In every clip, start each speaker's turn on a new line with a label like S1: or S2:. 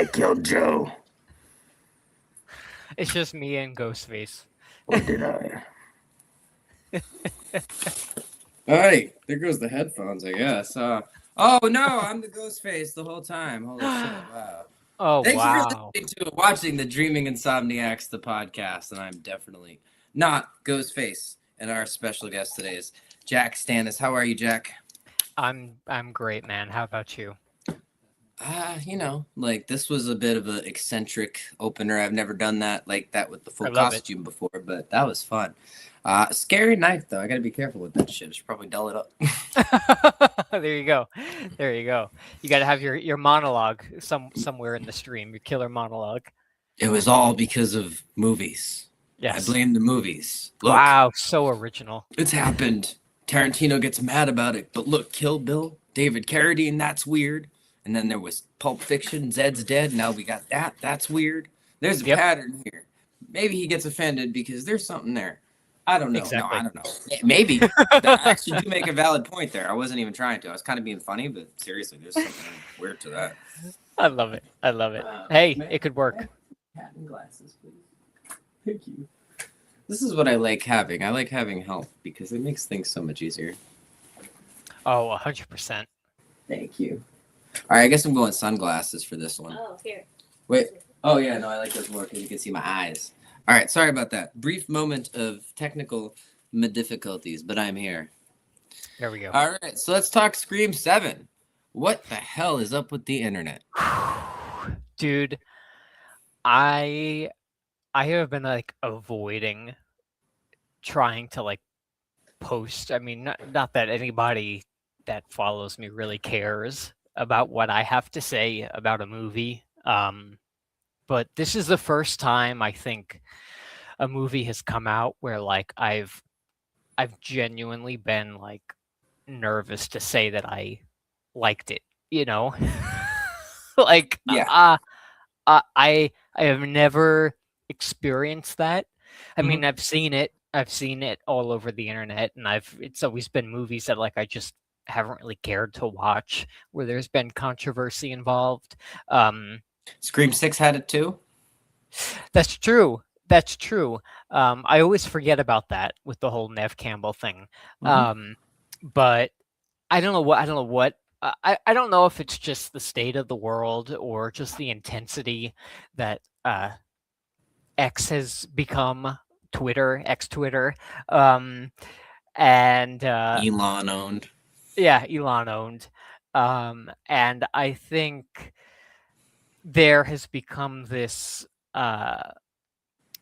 S1: I killed Joe.
S2: It's just me and Ghostface.
S1: Or did I?
S3: All right, there goes the headphones, I guess. Oh no, I'm the ghost face the whole time. Holy shit! Wow.
S2: Oh,
S3: Thank you for
S2: wow.
S3: listening to watching the Dreaming Insomniacs, the podcast, and I'm definitely not Ghostface. And our special guest today is Jack Stanis. How are you, Jack?
S2: I'm great, man. How about you?
S3: Like this was a bit of an eccentric opener. I've never done that like that with the
S2: I
S3: full
S2: love it.
S3: costume before, but that was fun. Scary night though. I gotta be careful with that shit. I should probably dull it up.
S2: There you go. There you go. You got to have your monologue somewhere in the stream, your killer monologue.
S3: It was all because of movies. I
S2: Yes.
S3: blame the movies. Look,
S2: Wow, so original.
S3: it's happened. Tarantino gets mad about it, but look, Kill Bill, David Carradine, that's weird. And then there was Pulp Fiction, Zed's dead. Now we got that. That's weird. There's a
S2: Yep.
S3: pattern here. Maybe he gets offended because there's something there. I don't know.
S2: Exactly.
S3: No, I don't know. Maybe. I actually do make a valid point there. I wasn't even trying to. I was kind of being funny, but seriously, there's something weird to that.
S2: I love it. I love it. Hey,
S3: man.
S2: it could work.
S3: Hat and glasses, please. Thank you. This is what I like having. I like having help because it makes things so much easier.
S2: Oh, 100%.
S3: Thank you. All right, I guess I'm going sunglasses for this one.
S4: Oh, here.
S3: Wait. Oh, yeah, no, I like those more because you can see my eyes. All right, sorry about that. Brief moment of technical difficulties, but I'm here.
S2: There we go.
S3: All right, so let's talk Scream 7. What the hell is up with the internet?
S2: Dude, I have been like avoiding trying to like post. I mean, not that anybody that follows me really cares about what I have to say about a movie. But this is the first time I think a movie has come out where like I've genuinely been like nervous to say that I liked it, you know? Like
S3: Yeah.
S2: I have never experienced that. I mean, I've seen it all over the internet, and it's always been movies that like I just haven't really cared to watch where there's been controversy involved.
S3: Scream 6 had it too?
S2: That's true. That's true. I always forget about that with the whole Nev Campbell thing. But I don't know what I don't know if it's just the state of the world or just the intensity that X has become X Twitter. And
S3: Elon owned.
S2: Yeah, Elon owned. And I think there has become this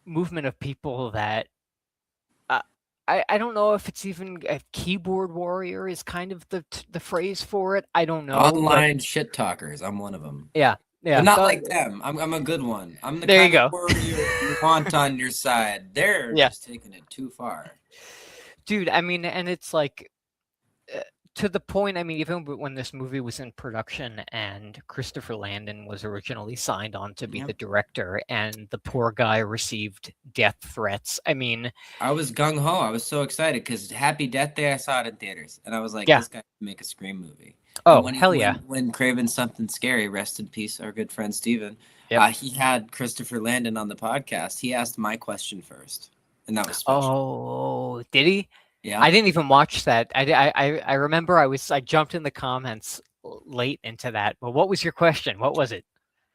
S2: movement of people that I don't know if it's even a keyboard warrior is kind of the phrase for it. I don't know.
S3: Online shit talkers. I'm one of them.
S2: Yeah.
S3: But not like them. I'm a good one. I'm the
S2: There you
S3: kind of
S2: go.
S3: warrior you want on your side. They're just taking it too far.
S2: Dude, I mean, and it's like to the point, I mean, even when this movie was in production and Christopher Landon was originally signed on to be the director and the poor guy received death threats. I mean,
S3: I was gung-ho. I was so excited because Happy Death Day, I saw it in theaters. And I was like, this guy can make a Scream movie.
S2: Oh,
S3: when
S2: hell yeah.
S3: When Craven's Something Scary, rest in peace, our good friend Steven, he had Christopher Landon on the podcast. He asked my question first. And that was special.
S2: Oh, did he?
S3: Yeah.
S2: I didn't even watch that. I remember I jumped in the comments late into that. But what was your question? What was it?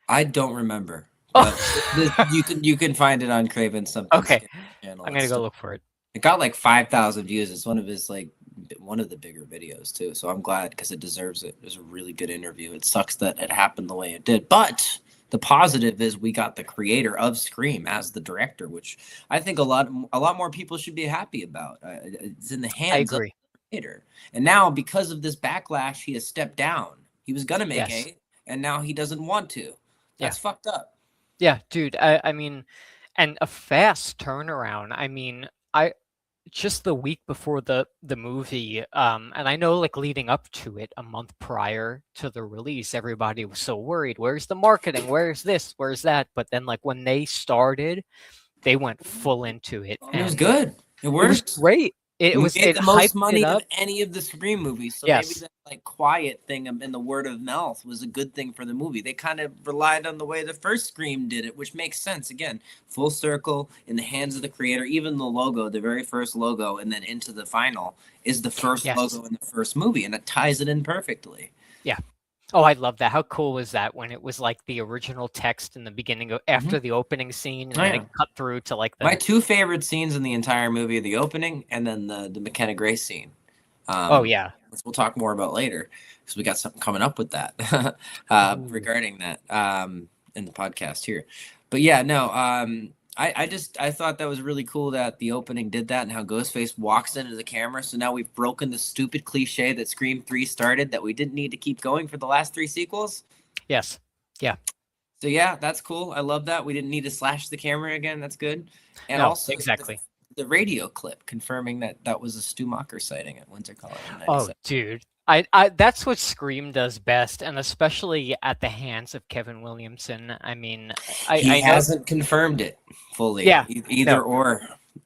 S3: I don't remember. But you can find it on Craven's Something
S2: Okay.
S3: channel.
S2: I'm gonna go look for it.
S3: It got like 5,000 views. It's one of his one of the bigger videos too. So I'm glad because it deserves it. It was a really good interview. It sucks that it happened the way it did, but the positive is we got the creator of Scream as the director, which I think a lot more people should be happy about. It's in the hands of the creator. And now because of this backlash, he has stepped down. He was gonna make 8, and now he doesn't want to. That's fucked up.
S2: Yeah, dude. I mean, and a fast turnaround. I mean, just the week before the movie, and I know like leading up to it, a month prior to the release, everybody was so worried. Where's the marketing? Where's this? Where's that? But then like when they started, they went full into it.
S3: And it was good. It worked.
S2: It was great. It was
S3: made
S2: it
S3: the most
S2: hyped
S3: money
S2: it
S3: of
S2: up.
S3: any of the Scream movies. So maybe
S2: Yes.
S3: that like quiet thing in the word of mouth was a good thing for the movie. They kind of relied on the way the first Scream did it, which makes sense. Again, full circle in the hands of the creator. Even the logo, the very first logo, and then into the final is the first
S2: Yes.
S3: logo in the first movie, and it ties it in perfectly.
S2: Yeah. Oh, I love that. How cool was that when it was like the original text in the beginning of, after the opening scene, and then it cut through to like the.
S3: My two favorite scenes in the entire movie are the opening and then the McKenna Grace scene.
S2: Oh yeah.
S3: Which we'll talk more about later because we got something coming up with that regarding that in the podcast here. But yeah, no, I thought that was really cool that the opening did that and how Ghostface walks into the camera. So now we've broken the stupid cliche that Scream 3 started, that we didn't need to keep going for the last 3 sequels.
S2: Yes. Yeah.
S3: So yeah, that's cool. I love that. We didn't need to slash the camera again. That's good. And
S2: No,
S3: also
S2: exactly.
S3: the radio clip confirming that was a Stu Macher sighting at Winter Colorado.
S2: Oh, dude. I that's what Scream does best, and especially at the hands of Kevin Williamson. I mean,
S3: He
S2: I know.
S3: hasn't confirmed it fully.
S2: Yeah,
S3: Either
S2: no.
S3: or.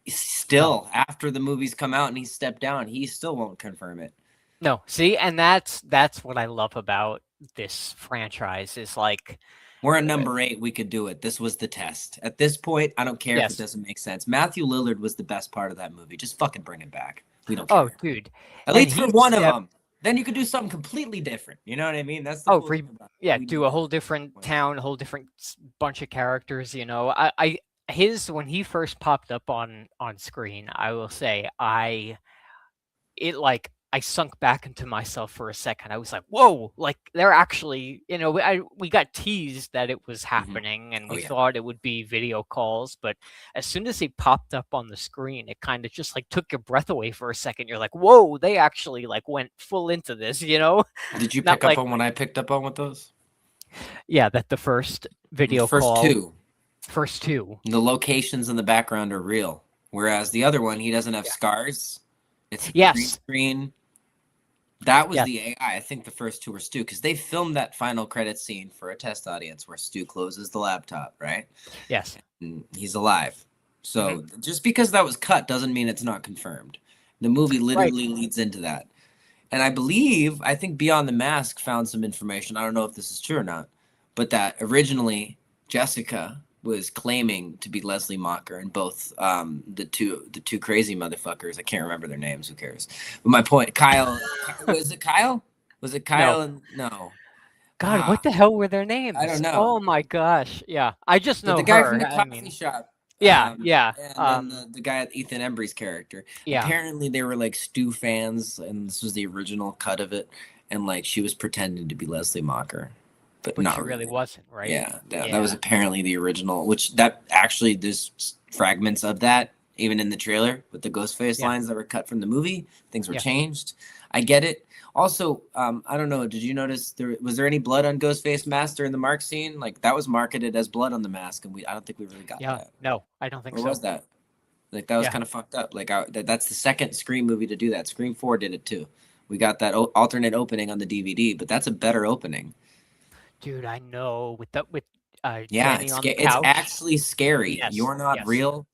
S3: Still, after the movies come out and he stepped down, he still won't confirm it.
S2: No, see, and that's what I love about this franchise is like,
S3: we're at number 8. We could do it. This was the test. At this point, I don't care if it doesn't make sense. Matthew Lillard was the best part of that movie. Just fucking bring him back. We don't care.
S2: Oh, dude.
S3: At least for one of them. Then you could do something completely different. You know what I mean? That's the cool thing about it.
S2: Do a whole different town, a whole different bunch of characters. You know, when he first popped up on screen, I will say I sunk back into myself for a second. I was like, whoa, like they're actually, you know, we got teased that it was happening and we thought it would be video calls. But as soon as he popped up on the screen, it kind of just like took your breath away for a second. You're like, whoa, they actually like went full into this, you know?
S3: Did you pick up on what I picked up on with those?
S2: Yeah, that the first video call. First two.
S3: The locations in the background are real. Whereas the other one, he doesn't have scars. It's green screen. That was the AI. I think the first two were Stu, because they filmed that final credit scene for a test audience where Stu closes the laptop, right?
S2: Yes.
S3: And he's alive. So just because that was cut doesn't mean it's not confirmed. The movie literally leads into that. And I think Beyond the Mask found some information. I don't know if this is true or not, but that originally Jessica was claiming to be Leslie Mocker, and both the two crazy motherfuckers. I can't remember their names. Who cares? But my point, Kyle. Was it Kyle? Was it Kyle? No.
S2: God, what the hell were their names?
S3: I don't know.
S2: Oh my gosh. Yeah, I just know
S3: the guy
S2: her.
S3: from the coffee shop.
S2: Yeah.
S3: And then the guy, Ethan Embry's character.
S2: Yeah.
S3: Apparently, they were like Stu fans, and this was the original cut of it. And like she was pretending to be Leslie Mocker. But not
S2: she really wasn't, right?
S3: Yeah, that was apparently the original, which that actually there's fragments of that even in the trailer with the Ghostface lines that were cut from the movie. Things were changed. I get it. Also, I don't know, did you notice was there any blood on Ghostface mask during the Mark scene? Like that was marketed as blood on the mask, and I don't think we really got that.
S2: No, I don't think so.
S3: Or was that? Like that was kind of fucked up. Like that's the second Scream movie to do that. Scream 4 did it too. We got that alternate opening on the DVD, but that's a better opening.
S2: Dude, I know with Danny on the couch.
S3: It's actually scary.
S2: Yes,
S3: You're not real.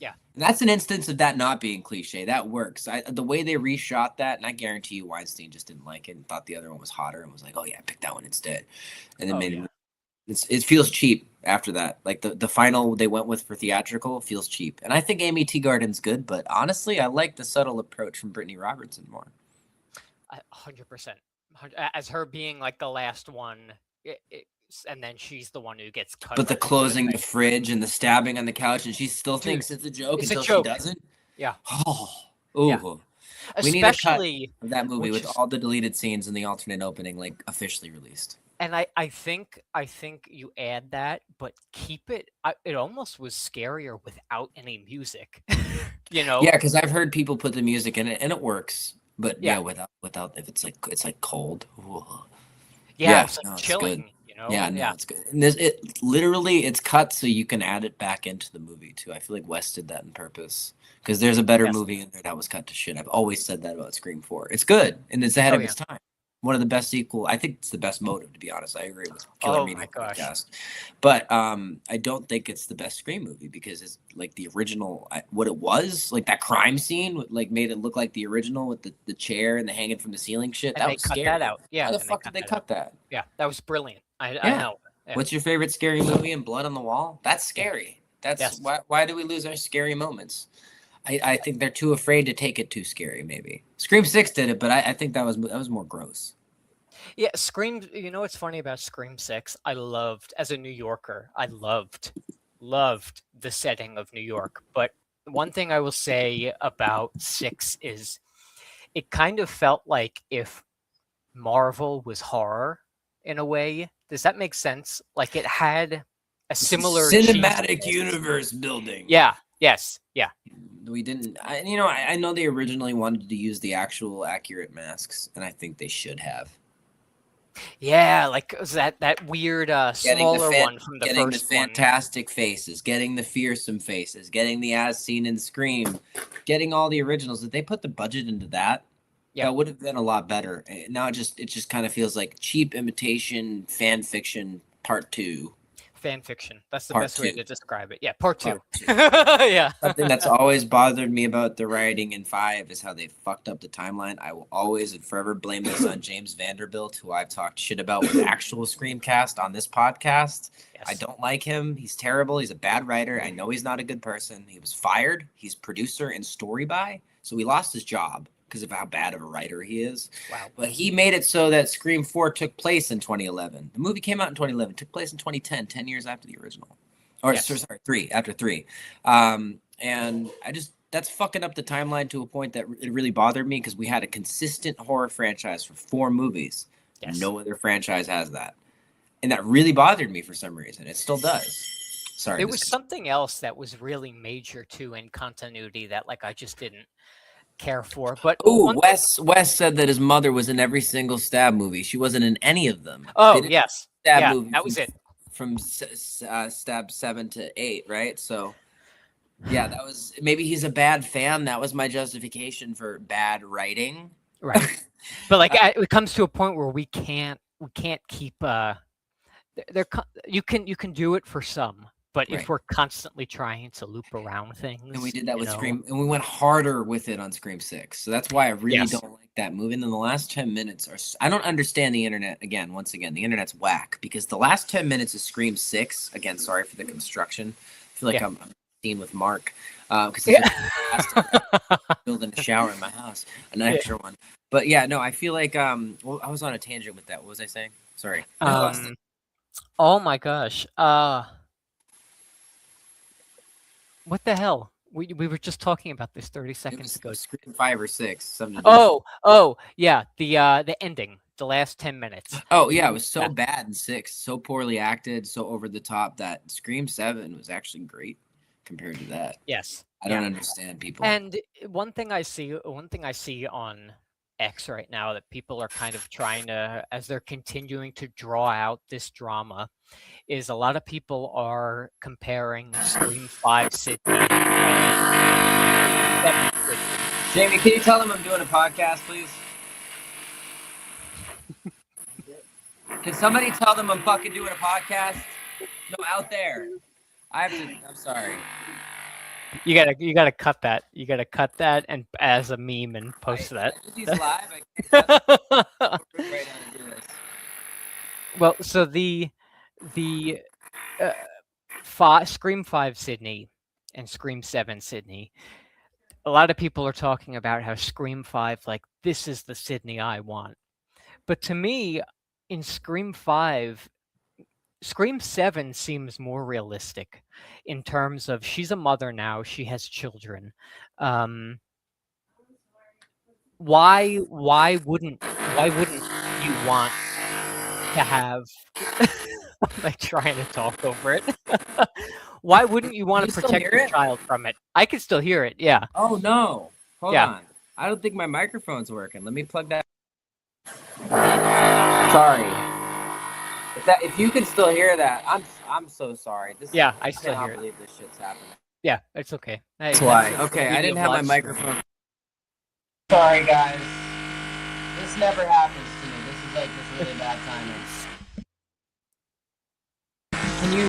S2: Yeah,
S3: and that's an instance of that not being cliche. That works. The way they reshot that, and I guarantee you, Weinstein just didn't like it and thought the other one was hotter and was like, "Oh yeah, pick that one instead." And then it feels cheap after that. Like the final they went with for theatrical feels cheap. And I think Amy Teagarden's good, but honestly, I like the subtle approach from Brittany Robertson more.
S2: 100%. As her being like the last one, and then she's the one who gets cut.
S3: But the closing the fridge and the stabbing on the couch, and she still thinks it's a joke until she doesn't.
S2: Yeah.
S3: Oh, ooh.
S2: Yeah.
S3: We need a cut of that movie with all the deleted scenes and the alternate opening, like officially released.
S2: And I think you add that, but keep it. It almost was scarier without any music. You know?
S3: Yeah, because I've heard people put the music in it, and it works. But without if it's like cold. Ooh.
S2: Yeah, it's like chilling. You know?
S3: Yeah, no, it's good. And it's cut so you can add it back into the movie too. I feel like Wes did that on purpose because there's a better movie in there that was cut to shit. I've always said that about Scream 4. It's good and it's ahead of its time. One of the best sequel. I think it's the best Motive, to be honest. I agree with Killer
S2: Oh
S3: Media
S2: my gosh.
S3: Podcast. But I don't think it's the best Scream movie because it's like the original, what it was, like that crime scene, like made it look like the original with the chair and the hanging from the ceiling shit.
S2: And
S3: That
S2: they
S3: was
S2: cut
S3: scary.
S2: that out. Yeah.
S3: Why the
S2: and
S3: fuck did they cut that?
S2: Yeah, that was brilliant. I
S3: Yeah.
S2: know. Yeah.
S3: What's your favorite scary movie? And Blood on the Wall? That's scary. That's
S2: Yes.
S3: why do we lose our scary moments? I think they're too afraid to take it too scary. Maybe Scream 6 did it, but I think that was more gross.
S2: Yeah, Scream. You know what's funny about Scream 6? I loved, as a New Yorker, I loved the setting of New York. But one thing I will say about 6 is it kind of felt like if Marvel was horror in a way. Does that make sense? Like it had a similar
S3: cinematic
S2: cheesiness.
S3: universe building.
S2: Yeah. Yes. Yeah.
S3: We didn't. I know they originally wanted to use the actual accurate masks, and I think they should have.
S2: Yeah, like was that weird smaller one from the
S3: getting
S2: first
S3: the fantastic faces, getting the fearsome faces, getting the as seen in Scream, getting all the originals. If they put the budget into that, that would have been a lot better. Now it just kind of feels like cheap imitation fan fiction part 2.
S2: Fan fiction. That's the
S3: Part
S2: best way
S3: 2.
S2: to describe it. Yeah, part 2.
S3: Part 2.
S2: Yeah.
S3: Something that's always bothered me about the writing in 5 is how they fucked up the timeline. I will always and forever blame this on James Vanderbilt, who I've talked shit about with actual Screamcast on this podcast.
S2: Yes.
S3: I don't like him. He's terrible. He's a bad writer. I know he's not a good person. He was fired. He's producer and story by, so he lost his job because of how bad of a writer he is.
S2: Wow.
S3: But he made it so that Scream 4 took place in 2011. The movie came out in 2011, took place in 2010, 10 years after the original. Or,
S2: Yes.
S3: sorry, 3, after 3. And that's fucking up the timeline to a point that it really bothered me because we had a consistent horror franchise for 4 movies.
S2: Yes.
S3: No other franchise has that. And that really bothered me for some reason. It still does. Sorry.
S2: There was something else that was really major too in continuity that like I just didn't care for. But
S3: Wes said that his mother was in every single Stab movie. She wasn't in any of them.
S2: Oh, yes.
S3: Stab movie
S2: that was it.
S3: From Stab 7 to 8, right? So, yeah, that was maybe he's a bad fan. That was my justification for bad writing.
S2: Right. But like it comes to a point where we can't keep you can do it for some. But
S3: Right.
S2: if we're constantly trying to loop around things,
S3: and we did that with Scream, and we went harder with it on Scream 6. So that's why I really don't like that movie. And then the last 10 minutes I don't understand the internet. Once again, the internet's whack because the last 10 minutes of Scream 6. Again, sorry for the construction. I feel like I'm seen with Mark because building a shower in my house, an extra one. But yeah, no, I feel like I was on a tangent with that. What was I saying? Sorry.
S2: Oh my gosh. What the hell? We were just talking about this 30 seconds ago.
S3: Scream 5 or 6. Something
S2: Yeah, the ending, the last 10 minutes.
S3: Oh yeah, it was so bad in 6, so poorly acted, so over the top that Scream 7 was actually great compared to that.
S2: Yes.
S3: I don't understand people.
S2: And one thing I see on X right now that people are kind of trying to, as they're continuing to draw out this drama, is a lot of people are comparing Scream 5 Sydney.
S3: Jamie, can you tell them I'm doing a podcast, please? Can somebody tell them I'm fucking doing a podcast? No, out there. I'm sorry.
S2: You gotta cut that. You gotta cut that and as a meme and post that.
S3: He's live. I can't right now to do this.
S2: Well, so the Scream 5 Sydney and Scream 7 Sydney, a lot of people are talking about how Scream 5, like, this is the Sydney I want. But to me, in Scream 5, Scream 7 seems more realistic in terms of she's a mother now, she has children. Why wouldn't you want to have I'm like trying to talk over it. Why wouldn't you want to protect your child from it? I can still hear it, yeah.
S3: Oh no. Hold on. I don't think my microphone's working. Let me plug that. Sorry. If you can still hear that, I'm so sorry.
S2: I still hear it.
S3: I can't believe this shit's happening.
S2: Yeah, it's okay.
S3: That's why. Okay, I didn't have my microphone. Sorry, guys. This never happens to me. This like this really bad timing.
S2: Can you?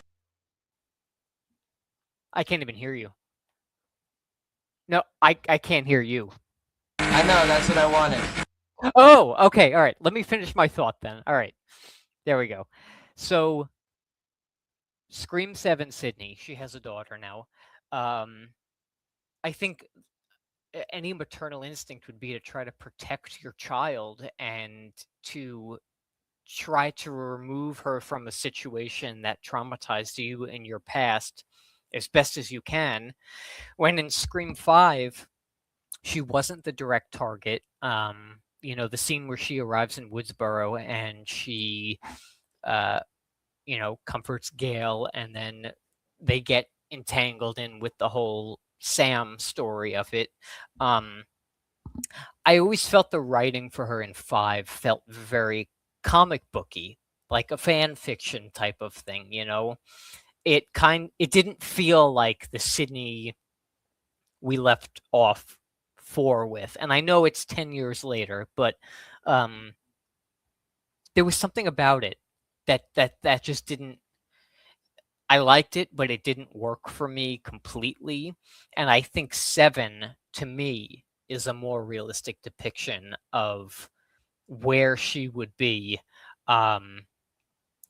S2: I can't even hear you. No, I can't hear you.
S3: I know, that's what I wanted.
S2: Oh, okay. All right. Let me finish my thought then. All right. There we go. So, Scream 7 Sydney, she has a daughter now. I think any maternal instinct would be to try to protect your child and to try to remove her from a situation that traumatized you in your past as best as you can. When in Scream 5, she wasn't the direct target. The scene where she arrives in Woodsboro and she, comforts Gail, and then they get entangled in with the whole Sam story of it. I always felt the writing for her in 5 felt very comic booky, like a fan fiction type of thing. It didn't feel like the Sydney we left off 4 with. And I know it's 10 years later, but there was something about it that just didn't. I liked it, but it didn't work for me completely. And I think 7, to me, is a more realistic depiction of where she would be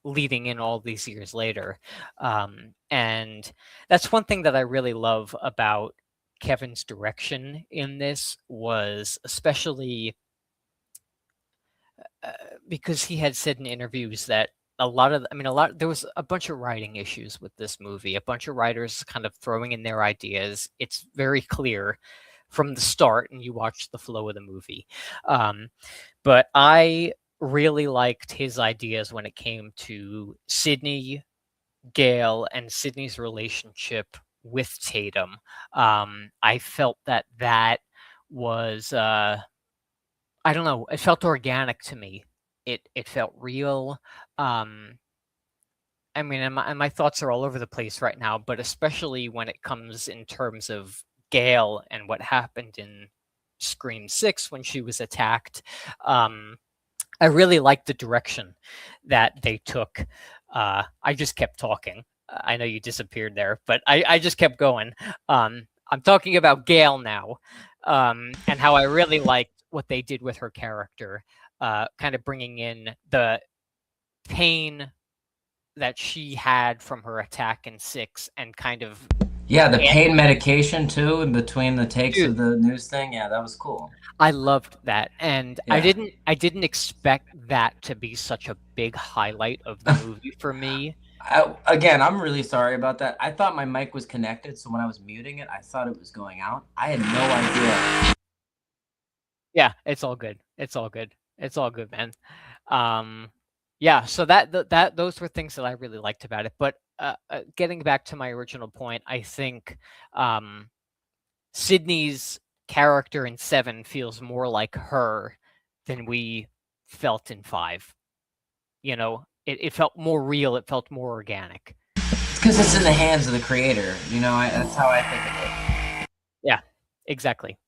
S2: leading in all these years later. And that's one thing that I really love about Kevin's direction in this, was especially because he had said in interviews that there was a bunch of writing issues with this movie, a bunch of writers kind of throwing in their ideas. It's very clear from the start, and you watch the flow of the movie. But I really liked his ideas when it came to Sydney, Gail, and Sydney's relationship with Tatum. I felt that was I don't know, it felt organic to me. It felt real. And my thoughts are all over the place right now, but especially when it comes in terms of Gail and what happened in Scream 6 when she was attacked. I really liked the direction that they took. I just kept talking. I know you disappeared there, but I just kept going. I'm talking about Gail now, and how I really liked what they did with her character, kind of bringing in the pain that she had from her attack in 6, and kind of
S3: The pain medication too in between the takes
S2: Dude.
S3: of the news thing. Yeah, that was cool.
S2: I loved that, and
S3: Yeah.
S2: I didn't expect that to be such a big highlight of the movie for me.
S3: Again, I'm really sorry about that. I thought my mic was connected, so when I was muting it, I thought it was going out. I had no idea.
S2: Yeah, it's all good. It's all good. It's all good, man. Yeah, so that those were things that I really liked about it. But getting back to my original point, I think Sydney's character in 7 feels more like her than we felt in 5. It felt more real. It felt more organic.
S3: It's because it's in the hands of the creator. That's how I think of it.
S2: Yeah, exactly.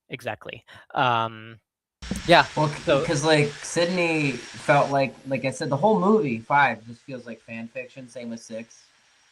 S2: Yeah.
S3: Well, because Sydney felt like I said, the whole movie 5 just feels like fan fiction. Same with 6,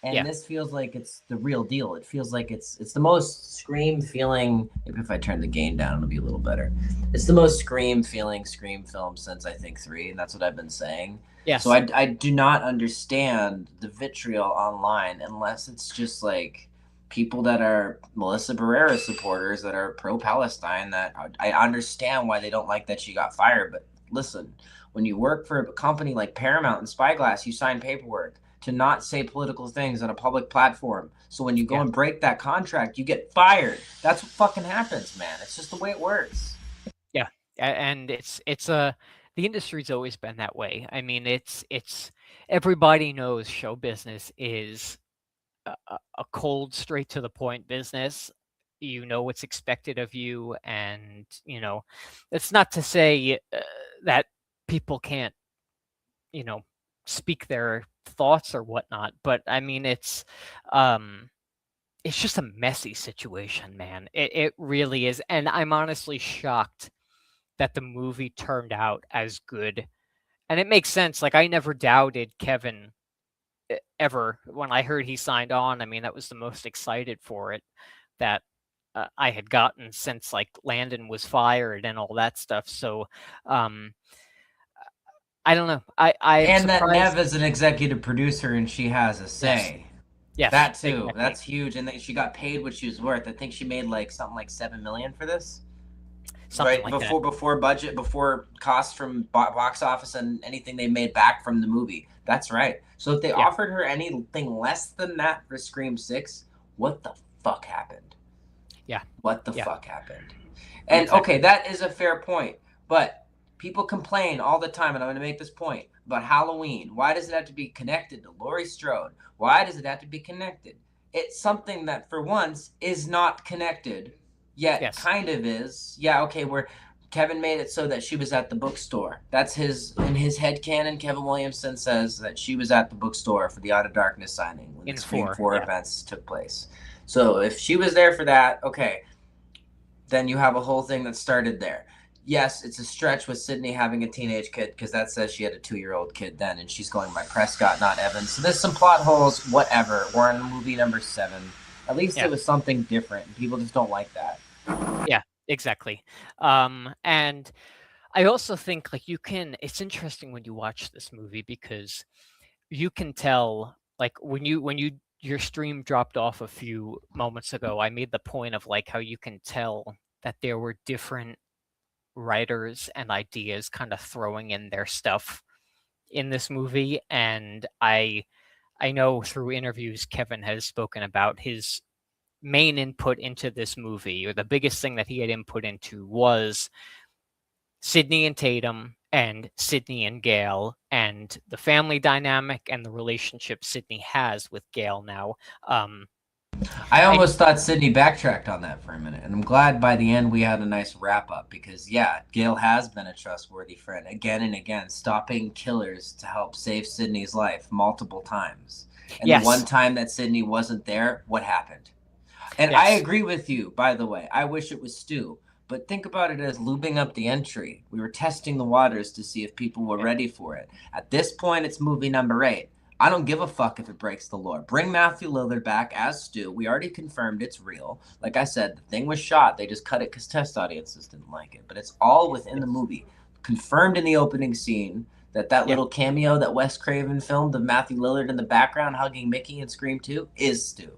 S3: and this feels like it's the real deal. It feels like it's the most Scream feeling. Maybe if I turn the gain down, it'll be a little better. It's the most Scream feeling Scream film since I think 3, and that's what I've been saying.
S2: Yes.
S3: So I do not understand the vitriol online unless it's just like people that are Melissa Barrera supporters that are pro-Palestine. That I understand why they don't like that she got fired. But listen, when you work for a company like Paramount and Spyglass, you sign paperwork to not say political things on a public platform. So when you go and break that contract, you get fired. That's what fucking happens, man. It's just the way it works.
S2: Yeah, and the industry's always been that way. I mean, it's everybody knows show business is a cold, straight to the point business. What's expected of you, and it's not to say that people can't speak their thoughts or whatnot, but I mean, it's just a messy situation, man. It really is, and I'm honestly shocked that the movie turned out as good And it makes sense. Like, I never doubted Kevin ever when I heard he signed on. I mean, that was the most excited for it that I had gotten since like Landon was fired and all that stuff. So um, I don't know. I'm
S3: And that
S2: surprised.
S3: Nev is an executive producer and she has a
S2: Yes.
S3: say.
S2: Yes.
S3: That too.
S2: Exactly.
S3: That's huge. And she got paid what she was worth. I think she made like something like 7 million for this.
S2: Something
S3: Right
S2: like that.
S3: before budget, before costs from box office and anything they made back from the movie. That's right. So if they
S2: Yeah.
S3: offered her anything less than that for Scream 6, what the fuck happened?
S2: Yeah.
S3: What the
S2: Yeah.
S3: fuck happened? And
S2: Exactly.
S3: okay, that is a fair point. But people complain all the time, and I'm going to make this point about Halloween. Why does it have to be connected to Laurie Strode? Why does it have to be connected? It's something that, for once, is not connected, yet
S2: Yes.
S3: kind of is. Yeah, okay, where Kevin made it so that she was at the bookstore. That's in his headcanon. Kevin Williamson says that she was at the bookstore for the Out of Darkness signing when
S2: In
S3: the Scream
S2: 4,
S3: 4
S2: yeah.
S3: events took place. So if she was there for that, okay, then you have a whole thing that started there. Yes, it's a stretch with Sydney having a teenage kid because that says she had a 2-year-old kid then, and she's going by Prescott, not Evans. So there's some plot holes, whatever. We're on movie number 7. At least
S2: Yeah.
S3: it was something different, and people just don't like that.
S2: Yeah, exactly. And I also think like it's interesting when you watch this movie because you can tell like when your stream dropped off a few moments ago, I made the point of like how you can tell that there were different writers and ideas kind of throwing in their stuff in this movie. And I know through interviews Kevin has spoken about his main input into this movie, or the biggest thing that he had input into was Sydney and Tatum and Sydney and Gail and the family dynamic and the relationship Sydney has with Gail now.
S3: I almost thought Sydney backtracked on that for a minute, and I'm glad by the end we had a nice wrap up because, yeah, Gail has been a trustworthy friend again and again, stopping killers to help save Sydney's life multiple times. And
S2: yes.
S3: The one time that Sydney wasn't there, what happened? And
S2: Yes.
S3: I agree with you, by the way. I wish it was Stu. But think about it as lubing up the entry. We were testing the waters to see if people were ready for it. At this point, it's movie number 8. I don't give a fuck if it breaks the lore. Bring Matthew Lillard back as Stu. We already confirmed it's real. Like I said, the thing was shot. They just cut it because test audiences didn't like it. But it's all within the movie. Confirmed in the opening scene that little cameo that Wes Craven filmed of Matthew Lillard in the background hugging Mickey in Scream 2 is Stu.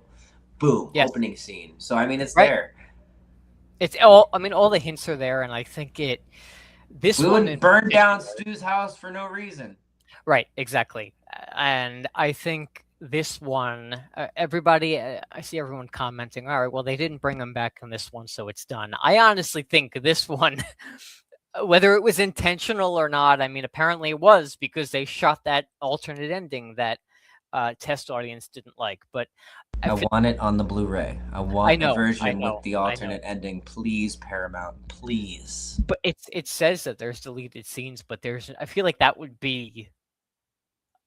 S3: Boom,
S2: Yes.
S3: Opening scene. So, I mean, it's
S2: right.
S3: there.
S2: It's all, I mean, all the hints are there, and I think this
S3: we
S2: one
S3: wouldn't burn down Stu's house for no reason.
S2: Right, exactly. And I think this one, everybody, I see everyone commenting, all right, well, they didn't bring him back in this one, so it's done. I honestly think this one, whether it was intentional or not, I mean, apparently it was because they shot that alternate ending that test audience didn't like. But
S3: I want it on the Blu-ray. I want a version with the alternate ending. Please, Paramount, please.
S2: But it says that there's deleted scenes, but I feel like that would be,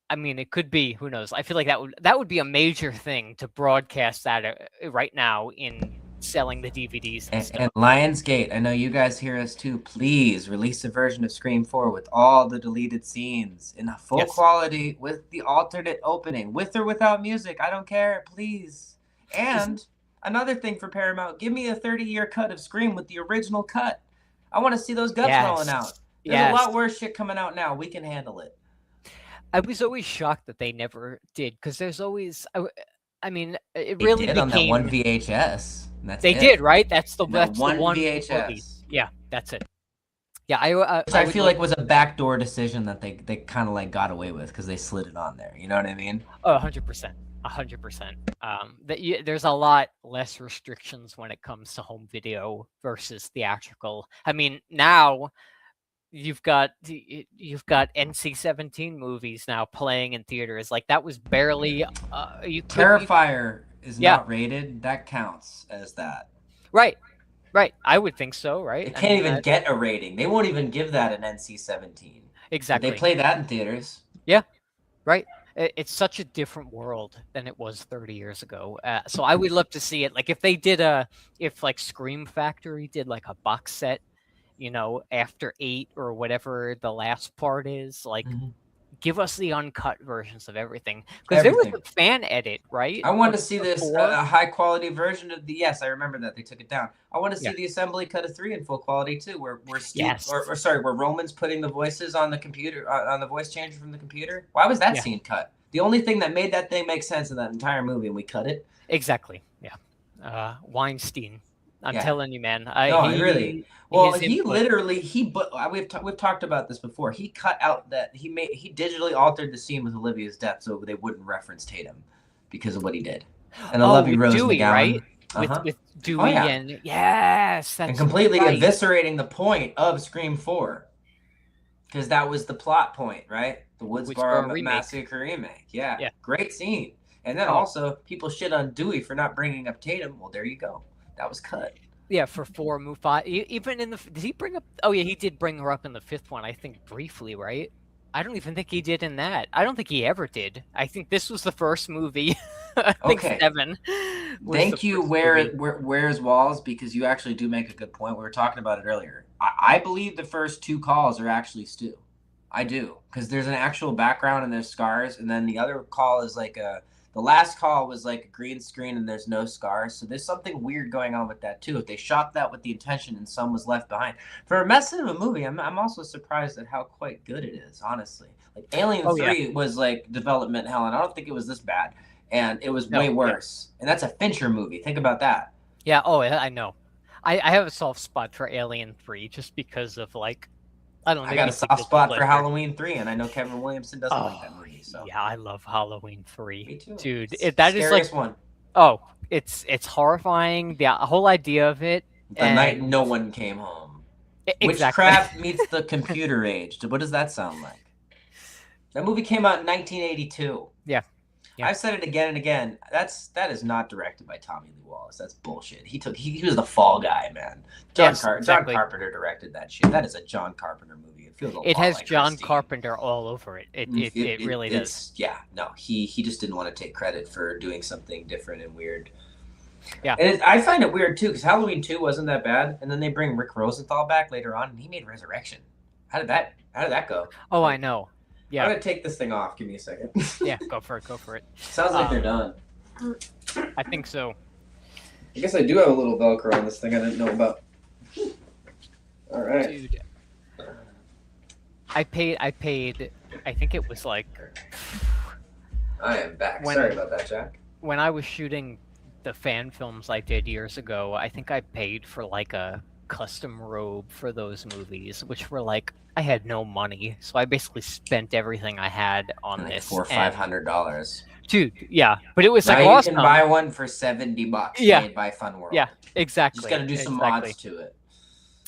S2: I mean, it could be, who knows? I feel like that would be a major thing to broadcast that right now in selling the DVDs and stuff.
S3: And Lionsgate, I know you guys hear us too. Please release a version of Scream 4 with all the deleted scenes in full quality with the alternate opening, with or without music. I don't care. Please. And another thing for Paramount, give me a 30-year cut of Scream with the original cut. I want to see those guts rolling out. There's a lot worse shit coming out now. We can handle it.
S2: I was always shocked that they never did, because there's always, I mean, it
S3: they
S2: really
S3: did
S2: became
S3: on that one VHS. That's
S2: they did, right? That's the
S3: one
S2: VHS.
S3: movie.
S2: Yeah, that's it. Yeah,
S3: I feel like was a backdoor decision that they kind of like got away with because they slid it on there. You know what I mean?
S2: Oh, 100%. 100%. There's a lot less restrictions when it comes to home video versus theatrical. I mean, now you've got NC-17 movies now playing in theaters. Like, that was barely
S3: Terrifier is not rated. That counts as that.
S2: Right. I would think so, right?
S3: It can't even get a rating. They won't even give that an NC-17.
S2: Exactly.
S3: They play that in theaters.
S2: Yeah. Right. It's such a different world than it was 30 years ago. So I would love to see it. Like, if they did if like Scream Factory did like a box set you know, after 8 or whatever the last part is. Like,
S3: Mhm.
S2: give us the uncut versions of everything. Because there was
S3: Everything.
S2: a fan edit, right?
S3: I want to
S2: Of
S3: see this
S2: 4?
S3: a high quality version of the. Yes, I remember that they took it down. I want to
S2: Yeah.
S3: see the assembly cut of 3 in full quality too, where Steve
S2: Yes.
S3: or sorry, where Roman's putting the voices on the computer on the voice changer from the computer. Why was that
S2: Yeah.
S3: scene cut? The only thing that made that thing make sense in that entire movie, and we cut it.
S2: Exactly. Yeah. Weinstein. I'm
S3: Yeah.
S2: telling you, man.
S3: No, really. Well,
S2: His
S3: he
S2: input.
S3: literally we've talked about this before. He cut out that he digitally altered the scene with Olivia's death so they wouldn't reference Tatum because of what he did. And I
S2: Oh,
S3: love you,
S2: with
S3: Rose
S2: Dewey, right?
S3: McGowan. Uh-huh.
S2: With
S3: Oh
S2: Dewey
S3: yeah.
S2: and yes,
S3: And
S2: that's
S3: completely
S2: right.
S3: eviscerating the point of Scream 4. Because that was the plot point, right? The
S2: Woodsboro
S3: Woodsboro
S2: remake.
S3: Massacre remake. Yeah.
S2: Yeah.
S3: Great scene. And then
S2: Oh.
S3: also, people shit on Dewey for not bringing up Tatum. Well, there you go. That was cut.
S2: Yeah, for 4, move 5. Even in the did he bring up? Oh yeah, he did bring her up in the 5th one. I think briefly, right? I don't even think he did in that. I don't think he ever did. I think this was the first movie. I think
S3: Okay.
S2: 7. Was
S3: Thank
S2: the
S3: you,
S2: first movie.
S3: Where's Walls, because you actually do make a good point. We were talking about it earlier. I believe the first 2 calls are actually Stu. I do, because there's an actual background and there's scars, and then the other call is like the last call was like a green screen and there's no scars. So there's something weird going on with that too. If they shot that with the intention and some was left behind for a mess of a movie, I'm also surprised at how quite good it is. Honestly, like Alien
S2: Oh, yeah.
S3: 3 was like development hell, and I don't think it was this bad. And it was
S2: No,
S3: way
S2: yeah.
S3: worse. And that's a Fincher movie. Think about that.
S2: Yeah. Oh, I know. I have a soft spot for Alien 3 just because of like I don't know.
S3: I got
S2: Maybe
S3: a
S2: it's a
S3: soft
S2: guilty
S3: spot for
S2: pleasure.
S3: Halloween 3, and I know Kevin Williamson doesn't like that movie. So
S2: Yeah, I love Halloween 3.
S3: me too.
S2: Dude,
S3: It's
S2: that
S3: the
S2: is like
S3: scariest one.
S2: oh, it's horrifying. The whole idea of it.
S3: The night no one came home.
S2: Exactly.
S3: Witchcraft meets the computer age. What does that sound like? That movie came out in 1982.
S2: Yeah.
S3: I've said it again and again. That is not directed by Tommy Lee Wallace. That's bullshit. He was the fall guy, man. John Carpenter directed that shit. That is a John Carpenter movie. It feels a lot
S2: has
S3: like
S2: John
S3: Christine.
S2: Carpenter all over it. It really does.
S3: Yeah, no, he just didn't want to take credit for doing something different and weird.
S2: Yeah.
S3: And I find it weird too, because Halloween 2 wasn't that bad, and then they bring Rick Rosenthal back later on, and he made Resurrection. How did that go?
S2: Oh, I know. Yeah.
S3: I'm gonna take this thing off. Give me a second.
S2: Yeah, go for it.
S3: Sounds like they're done.
S2: I think so.
S3: I guess I do have a little Velcro on this thing I didn't know about. All right.
S2: Dude. I paid I think it was like
S3: I am back. Sorry about that, Jack.
S2: when I was shooting the fan films I did years ago, I think I paid for like a custom robe for those movies, which were like I had no money, so I basically spent everything I had on
S3: Like
S2: this.
S3: $400 or $500.
S2: Dude, yeah, but it was
S3: now
S2: like
S3: you
S2: awesome.
S3: can buy one for $70.
S2: Yeah.
S3: Made by Fun World.
S2: Yeah, exactly.
S3: Just got to do some mods to it.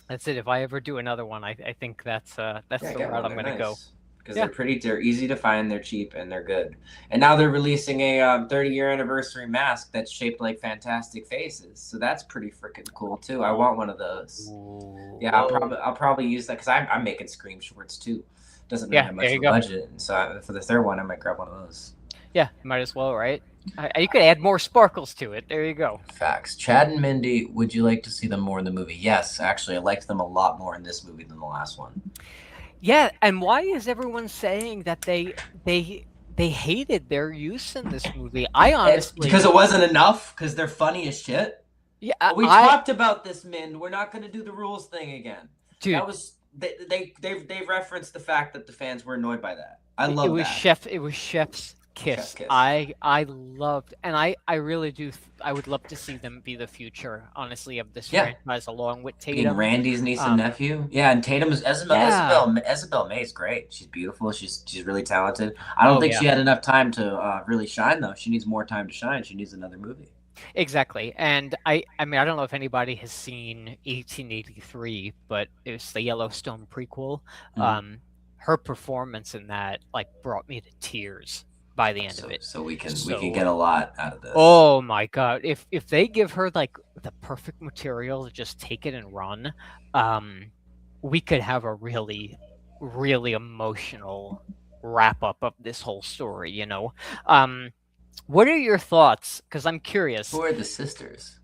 S2: That's it. If I ever do another one, I think that's the route I'm gonna go.
S3: Because they're easy to find, they're cheap, and they're good. And now they're releasing a 30-year anniversary mask that's shaped like Fantastic Faces, so that's pretty freaking cool too. I want one of those.
S2: Ooh.
S3: Yeah, I'll probably use that because I'm making Scream shorts too. Doesn't really have much of a budget, and so for the third one, I might grab one of those.
S2: Yeah, might as well, right? You could add more sparkles to it. There you go.
S3: Facts. Chad and Mindy, would you like to see them more in the movie? Yes, actually, I liked them a lot more in this movie than the last one.
S2: Yeah, and why is everyone saying that they hated their use in this movie? I honestly
S3: because it wasn't enough. Because they're funny as shit.
S2: Yeah,
S3: we talked about this, Min. We're not going to do the rules thing again.
S2: Dude,
S3: that was they referenced the fact that the fans were annoyed by that. I love
S2: that. It was Chef's Kiss. I loved, and I really do. I would love to see them be the future, honestly, of this franchise, along with Tatum.
S3: Being Randy's niece and nephew. Yeah, and Tatum is Isabel May is great. She's beautiful. She's really talented. I don't think she had enough time to really shine though. She needs more time to shine. She needs another movie.
S2: Exactly. And I mean, I don't know if anybody has seen 1883, but it was the Yellowstone prequel. Mm-hmm. Her performance in that like brought me to tears by the end of it.
S3: So we can get a lot out of this.
S2: Oh my god. If they give her like the perfect material to just take it and run, we could have a really, really emotional wrap up of this whole story, you know. What are your thoughts? Because I'm curious.
S3: Who are the sisters?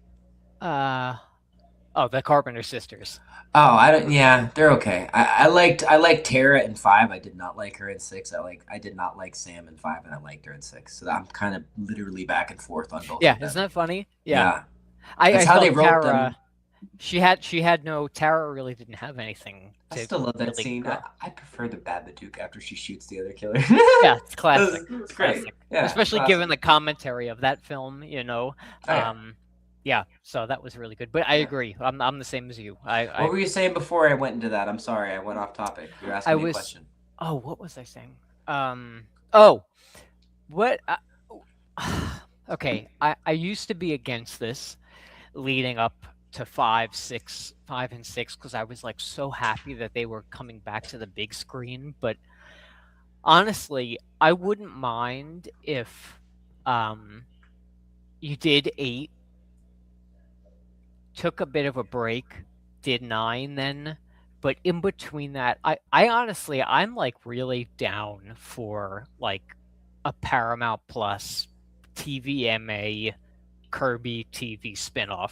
S2: Oh, the Carpenter sisters.
S3: Oh, I don't. Yeah, they're okay. I liked Tara in 5. I did not like her in 6. I did not like Sam in 5, and I liked her in 6. So I'm kind of literally back and forth on both
S2: Yeah,
S3: of
S2: isn't
S3: them.
S2: that funny? Yeah.
S3: Yeah,
S2: I
S3: that's how they
S2: felt
S3: wrote
S2: Tara.
S3: them.
S2: She had no Tara. Really didn't have anything
S3: I
S2: to
S3: still love that
S2: really
S3: scene.
S2: grow.
S3: I prefer the Babadook after she shoots the other killer.
S2: Yeah, it's classic.
S3: It's great.
S2: Classic.
S3: Yeah,
S2: Especially
S3: classic.
S2: given the commentary of that film,
S3: Oh, yeah.
S2: Yeah, so that was really good. But I
S3: Yeah.
S2: agree. I'm the same as you.
S3: What were you saying before I went into that? I'm sorry, I went off topic. You're
S2: I
S3: asking me a
S2: was
S3: question.
S2: Oh, what was I saying? Oh, what okay, I used to be against this leading up to 5 and 6 because I was like so happy that they were coming back to the big screen, but honestly, I wouldn't mind if you did 8, took a bit of a break, did 9 then, but in between that, I honestly I'm like really down for like a Paramount Plus TVMA Kirby TV spinoff.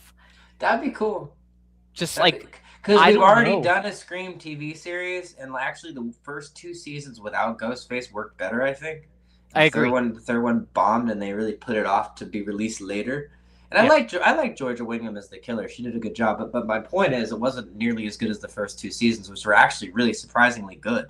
S3: That'd be cool.
S2: Just
S3: That'd
S2: like
S3: because
S2: I
S3: we've
S2: don't
S3: already
S2: know.
S3: done a Scream TV series, and actually the first 2 seasons without Ghostface worked better, I think.
S2: I agree.
S3: The third one bombed, and they really put it off to be released later. And
S2: Yeah.
S3: I like Georgia Wingham as the killer. She did a good job. But my point is, it wasn't nearly as good as the first 2 seasons, which were actually really surprisingly good.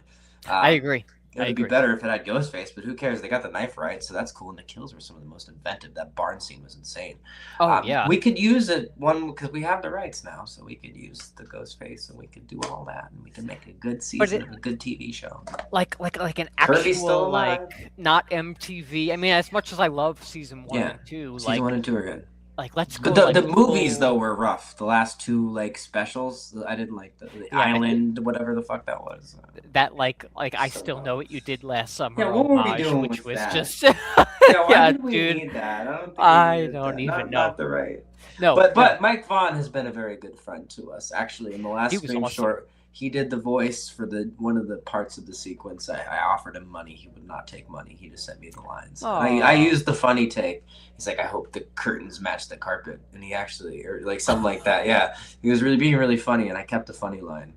S2: I agree.
S3: It would be better if it had Ghostface, but who cares? They got the knife right, so that's cool. And the kills were some of the most inventive. That barn scene was insane.
S2: Oh yeah.
S3: We could use it one because we have the rights now, so we could use the Ghostface, and we could do all that, and we can make a good season of a good TV show.
S2: Like an
S3: Kirby's still
S2: actual
S3: alive.
S2: like not MTV. I mean, as much as I love season 1 and 2,
S3: season
S2: like
S3: 1 and 2 are good.
S2: like let's go.
S3: But
S2: like,
S3: the movies though were rough. The last 2 like specials, I didn't like the Island, whatever the fuck that was.
S2: That like I still know what you did last summer.
S3: Yeah, what were we
S2: homage,
S3: doing
S2: which
S3: with
S2: was
S3: that?
S2: just
S3: Yeah, why
S2: yeah,
S3: did we
S2: dude.
S3: need that?
S2: I don't even know.
S3: Not the right.
S2: No,
S3: But Mike Vaughn has been a very good friend to us. Actually, in the last
S2: He was
S3: Scream
S2: awesome.
S3: short, he did the voice for one of the parts of the sequence. I offered him money. He would not take money. He just sent me the lines. I used the funny take. He's like, I hope the curtains match the carpet. And he actually, or like something like that. Yeah. He was really being really funny, and I kept the funny line.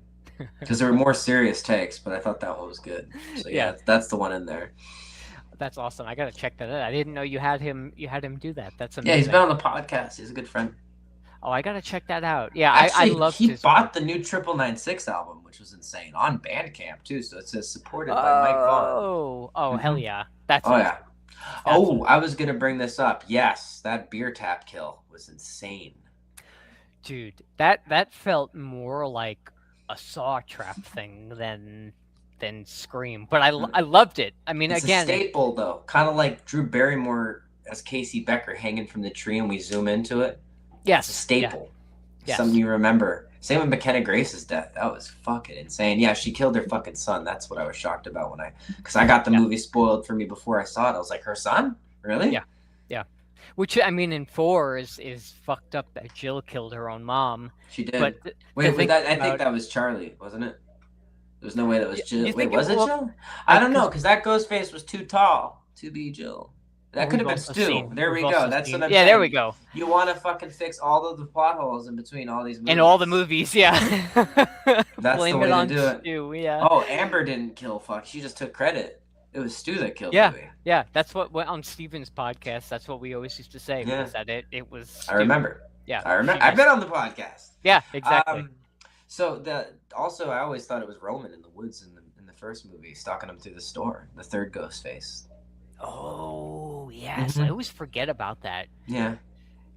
S3: Because there were more serious takes, but I thought that one was good. So yeah, that's the one in there.
S2: That's awesome. I gotta check that out. I didn't know you had him do that. That's amazing.
S3: Yeah, he's been on the podcast. He's a good friend.
S2: Oh, I gotta check that out. Yeah,
S3: actually,
S2: I love.
S3: He bought the new 999 album, which was insane, on Bandcamp too. So it says supported by Mike Vaughn.
S2: Oh, hell yeah! That's
S3: awesome. Yeah. Oh, I was gonna bring this up. Yes, that beer tap kill was insane.
S2: Dude, that felt more like a Saw trap thing than Scream, but I loved it. I mean,
S3: it's
S2: again,
S3: a staple though, kind of like Drew Barrymore as Casey Becker hanging from the tree, and we zoom into it.
S2: Yes,
S3: it's a staple.
S2: Yeah.
S3: Something you remember. Same with McKenna Grace's death. That was fucking insane. Yeah, she killed her fucking son. That's what I was shocked about because I got the movie spoiled for me before I saw it. I was like, her son? Really?
S2: Yeah. Which, I mean, in 4 is fucked up that Jill killed her own mom.
S3: She did.
S2: But
S3: wait, I think that was Charlie, wasn't it? There's no way that was Jill. Wait, was it Jill? I don't know, because that Ghostface was too tall to be Jill. That could have been Stu. There we go. That's what I'm saying.
S2: Yeah, there we go.
S3: You want to fucking fix all of the plot holes in between all these movies.
S2: In all the movies, yeah.
S3: That's
S2: Blame
S3: the way
S2: it on
S3: to do it.
S2: Stu, yeah.
S3: Oh, Amber didn't kill fuck. She just took credit. It was Stu that killed Louis.
S2: Yeah. That's what on Steven's podcast. That's what we always used to say.
S3: Yeah.
S2: Was that it was. Stu.
S3: I remember.
S2: Yeah,
S3: I remember. I've been on the podcast.
S2: Yeah, exactly.
S3: So I always thought it was Roman in the woods in the first movie, stalking him through the store. The third Ghostface.
S2: Oh yes, I always forget about that.
S3: Yeah.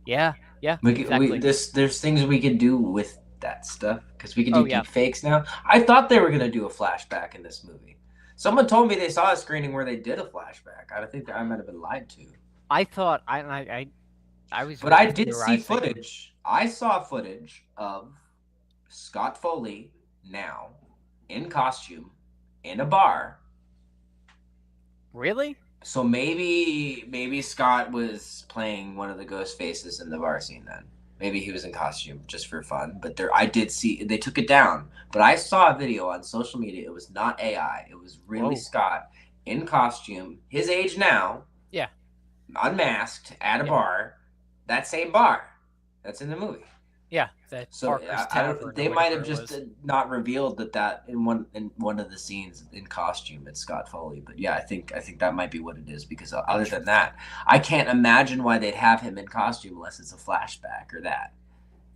S2: Exactly.
S3: There's things we could do with that stuff because we can do deep fakes now. I thought they were gonna do a flashback in this movie. Someone told me they saw a screening where they did a flashback. I think I might have been lied to.
S2: I thought I was.
S3: But I did see footage. I saw footage of Scott Foley now in costume in a bar.
S2: Really?
S3: So maybe Scott was playing one of the ghost faces in the bar scene then. Maybe he was in costume just for fun. But I did see they took it down. But I saw a video on social media. It was not AI. It was really Scott in costume, his age now.
S2: Yeah.
S3: Unmasked at a bar. That same bar. That's in the movie.
S2: Yeah, that
S3: So
S2: Parker's
S3: I
S2: Tavern.
S3: don't.
S2: or
S3: They might
S2: whatever
S3: have
S2: it
S3: just
S2: was.
S3: not revealed that in one of the scenes in costume it's Scott Foley. But yeah, I think that might be what it is because other than that, I can't imagine why they'd have him in costume unless it's a flashback or that.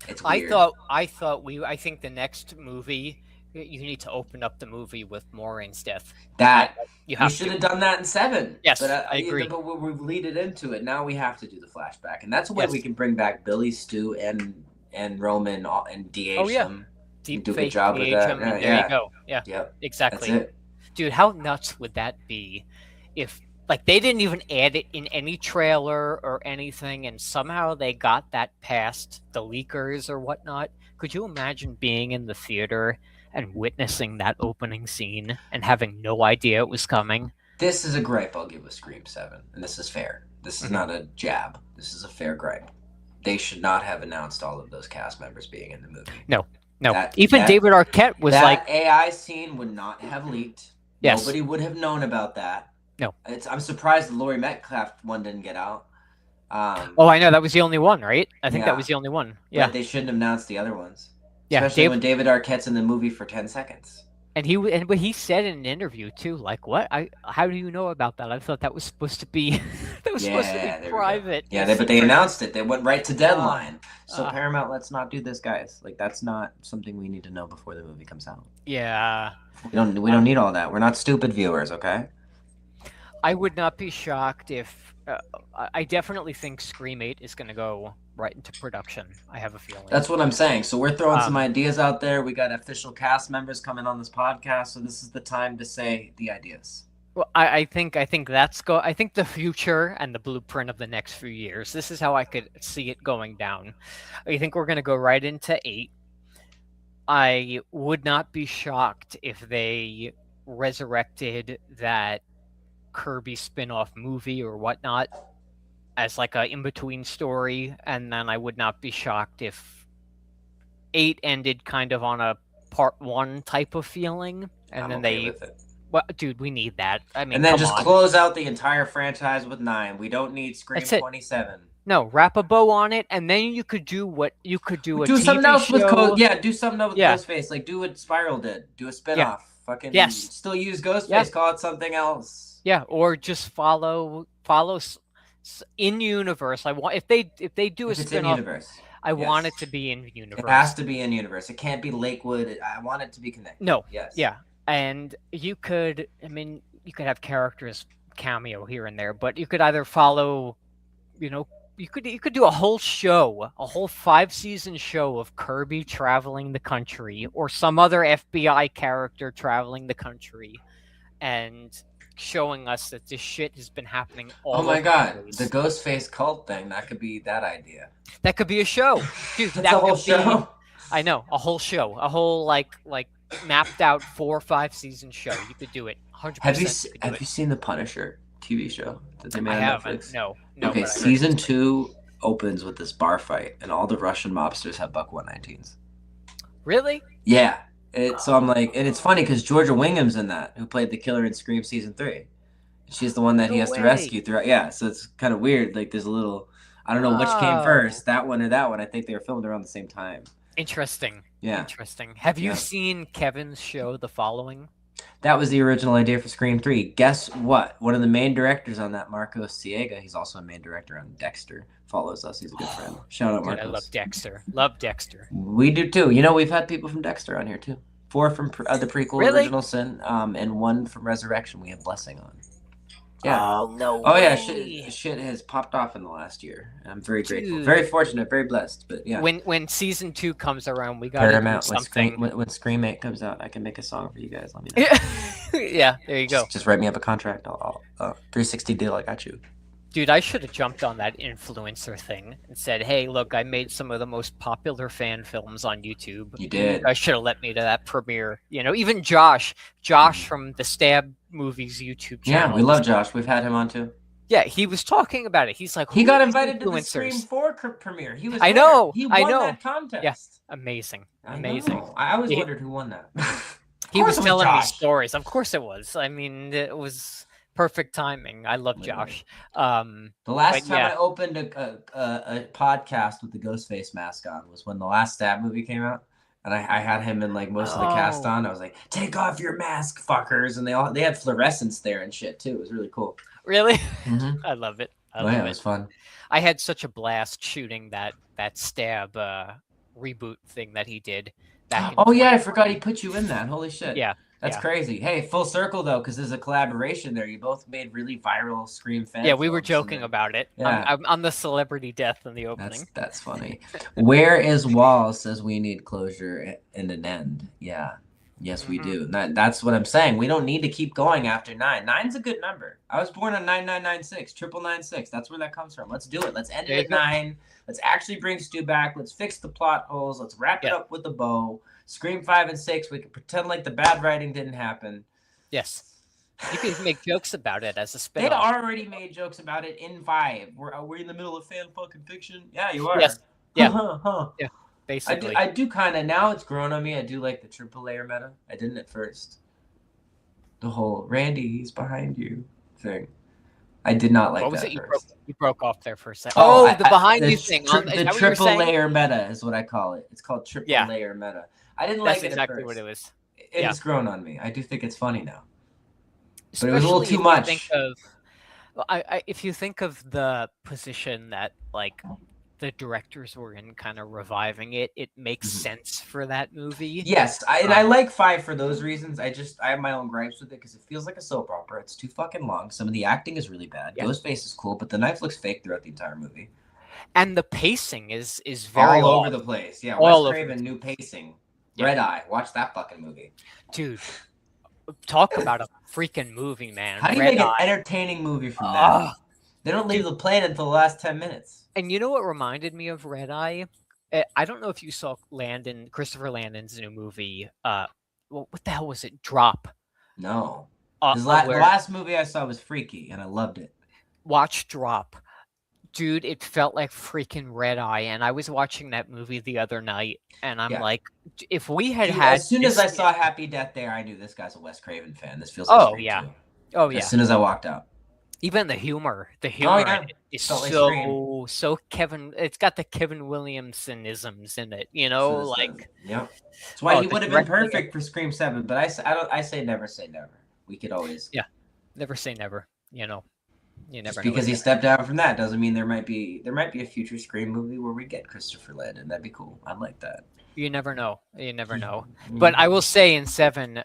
S3: It's weird.
S2: I think the next movie you need to open up the movie with Maureen's death.
S3: That
S2: You
S3: we
S2: have
S3: should
S2: to.
S3: have done that in 7.
S2: Yes,
S3: but
S2: I agree.
S3: But we've leaded into it. Now we have to do the flashback, and that's a way
S2: Yes.
S3: we can bring back Billy, Stu, and Roman and DH
S2: Oh, yeah.
S3: them.
S2: Deep
S3: do a good
S2: fake
S3: job with
S2: DH
S3: that.
S2: him, and
S3: Yeah,
S2: there you go. Yeah,
S3: Yep.
S2: exactly.
S3: That's it.
S2: Dude, how nuts would that be if like they didn't even add it in any trailer or anything, and somehow they got that past the leakers or whatnot? Could you imagine being in the theater and witnessing that opening scene and having no idea it was coming?
S3: This is a gripe I'll give with Scream 7, and this is fair. This is not a jab. This is a fair gripe. They should not have announced all of those cast members being in the movie.
S2: No. Even David Arquette was like,
S3: that AI scene would not have leaked.
S2: Yes.
S3: Nobody would have known about that.
S2: No.
S3: I'm surprised the Laurie Metcalf one didn't get out.
S2: Oh, I know. That was the only one, right? I think that was the only one. Yeah.
S3: But they shouldn't have announced the other ones.
S2: Yeah.
S3: Especially when David Arquette's in the movie for 10 seconds.
S2: And what he said in an interview too, like, "What? How do you know about that? I thought that was supposed to be private."
S3: Yeah, but they announced it. They went right to deadline. So Paramount, let's not do this, guys. Like that's not something we need to know before the movie comes out.
S2: Yeah.
S3: We don't need all that. We're not stupid viewers, okay?
S2: I would not be shocked if I definitely think Scream 8 is going to go right into production. I have a feeling.
S3: That's what I'm saying. So we're throwing some ideas out there. We got official cast members coming on this podcast, so this is the time to say the ideas.
S2: Well, I think I think the future and the blueprint of the next few years. This is how I could see it going down. I think we're going to go right into 8. I would not be shocked if they resurrected that Kirby spin-off movie or whatnot as like a in-between story, and then I would not be shocked if 8 ended kind of on a part 1 type of feeling, and then
S3: okay with it.
S2: Well, dude, we need that. I mean,
S3: and then just close out the entire franchise with 9. We don't need Scream 27.
S2: No, wrap a bow on it, and then you could do what you could do.
S3: Do something else with do something else with Ghostface. Like do what Spiral did. Do a spin-off. Fucking still use Ghostface. Call it something else.
S2: Yeah, or just follow in universe. I want if they do a spin-off. I want it to be in universe.
S3: It has to be in universe. It can't be Lakewood. I want it to be connected.
S2: No.
S3: Yes.
S2: Yeah, and you could. I mean, you could have characters cameo here and there, but you could either follow. You could do a whole show, a whole 5-season show of Kirby traveling the country, or some other FBI character traveling the country, and showing us that this shit has been happening all over.
S3: Oh my god, the Ghostface cult thing, that could be that idea.
S2: That could be a show. Dude,
S3: that could show.
S2: I know, a whole show. A whole like mapped out 4 or 5 season show. You could do it 100%.
S3: Have you seen the Punisher TV show that they made on Netflix?
S2: No.
S3: Okay, season 2 opens with this bar fight and all the Russian mobsters have Buck 119s.
S2: Really?
S3: Yeah. So I'm like, and it's funny because Georgia Wingham's in that, who played the killer in Scream season 3. She's the one that he has to rescue throughout. Yeah, so it's kind of weird. Like there's a little, I don't know which came first, that one or that one. I think they were filmed around the same time.
S2: Interesting.
S3: Yeah.
S2: Interesting. Have you seen Kevin's show, The Following?
S3: That was the original idea for Scream 3. Guess what? One of the main directors on that, Marcos Siega, he's also a main director on Dexter, follows us. He's a good friend. Shout out, Marcos.
S2: I love Dexter. Love Dexter.
S3: We do too. We've had people from Dexter on here too. 4 from the prequel, Original Sin, and 1 from Resurrection. We have Blessing on. Yeah.
S2: Oh, no way.
S3: Oh, yeah. Shit has popped off in the last year. I'm very grateful. Very fortunate. Very blessed. But yeah.
S2: When season 2 comes around, we got to do something.
S3: When Scream 8 comes out, I can make a song for you guys. Let me know.
S2: Yeah, there you go.
S3: Just write me up a contract. I'll 360 deal. I got you.
S2: Dude, I should have jumped on that influencer thing and said, hey, look, I made some of the most popular fan films on YouTube.
S3: You did.
S2: I should have let me to that premiere. Even Josh from the Stab Movies YouTube channel.
S3: Yeah, we love Josh. We've had him on too.
S2: Yeah, he was talking about it. He's like,
S3: he got invited to the Scream 4 premiere. He was
S2: I know.
S3: He won that contest.
S2: Yeah, amazing.
S3: I always wondered who won that.
S2: He was telling me stories. Of course it was. I mean, it was Perfect timing. I love
S3: Literally.
S2: Josh.
S3: The last
S2: But
S3: time
S2: yeah.
S3: I opened a podcast with the Ghostface mask on was when the last Stab movie came out, and I had him and like most of the cast
S2: Oh.
S3: on. I was like, "Take off your mask, fuckers!" And they had fluorescence there and shit too. It was really cool.
S2: Really?
S3: Mm-hmm.
S2: I love it. I
S3: Oh
S2: love
S3: yeah, it
S2: it.
S3: was fun.
S2: I had such a blast shooting that Stab reboot thing that he did back in
S3: Oh yeah, I
S2: 2020.
S3: forgot he put you in that. Holy shit.
S2: Yeah.
S3: That's
S2: Yeah.
S3: crazy. Hey, full circle though, because there's a collaboration there. You both made really viral Scream fan
S2: Yeah, we were
S3: films, and
S2: joking
S3: then-
S2: about it.
S3: Yeah.
S2: I'm the celebrity death in the opening.
S3: That's funny. Where is Wall says we need closure and an end. Yeah. Yes, we do. That's what I'm saying. We don't need to keep going after 9. 9's a good number. I was born on 9996, 9996. That's where that comes from. Let's do it. Let's end
S2: There
S3: it
S2: you
S3: at
S2: go.
S3: 9. Let's actually bring Stu back. Let's fix the plot holes. Let's wrap it
S2: Yeah.
S3: up with a bow. Scream 5 and 6, we can pretend like the bad writing didn't happen.
S2: Yes. You could make jokes about it as a
S3: They
S2: spin-off.
S3: already made jokes about it in 5. We're in the middle of fan fucking fiction. Yeah, you are.
S2: Yes. Yeah.
S3: Yeah.
S2: Basically.
S3: I do kind of, now it's grown on me. I do like the triple layer meta. I didn't at first. The whole Randy, he's behind you thing. I did not like
S2: What was
S3: that
S2: it?
S3: at first.
S2: You broke off there for a second. Oh, the behind you thing.
S3: The triple layer meta is what I call it. It's called triple layer meta. I didn't like it
S2: exactly
S3: at first.
S2: what it was.
S3: It's grown on me. I do think it's funny now.
S2: Especially
S3: but it was a little too much.
S2: If you think of the position that like the directors were in, kind of reviving it, it makes sense for that movie.
S3: Yes, I like 5 for those reasons. I have my own gripes with it because it feels like a soap opera. It's too fucking long. Some of the acting is really bad. Yeah. Ghostface is cool, but the knife looks fake throughout the entire movie.
S2: And the pacing is very
S3: all over the place. Yeah, Wes Craven, new pacing. Yeah. Red Eye. Watch that fucking movie.
S2: Dude, talk about a freaking movie, man.
S3: How do you make an entertaining movie from that? They don't leave the plane until the last 10 minutes.
S2: And you know what reminded me of Red Eye? I don't know if you saw Christopher Landon's new movie. What the hell was it? Drop.
S3: No. The last movie I saw was Freaky, and I loved it.
S2: Watch Drop. Dude, it felt like freaking Red Eye, and I was watching that movie the other night, and I'm like, if we had
S3: as soon as I saw Happy Death Day, I knew this guy's a Wes Craven fan. This feels like Scream too.
S2: Oh yeah.
S3: As soon as I walked out.
S2: Even the humor is so Kevin. It's got the Kevin Williamson-isms in it, you know, like.
S3: Yeah, that's why he would have been perfect for Scream 7. But I say never say never. We could always.
S2: Yeah, never say never. You know, you never.
S3: Just because he stepped down from that doesn't mean there might be a future Scream movie where we get Christopher Landon. That'd be cool. I'd like that.
S2: You never know. You never know. But I will say in 7,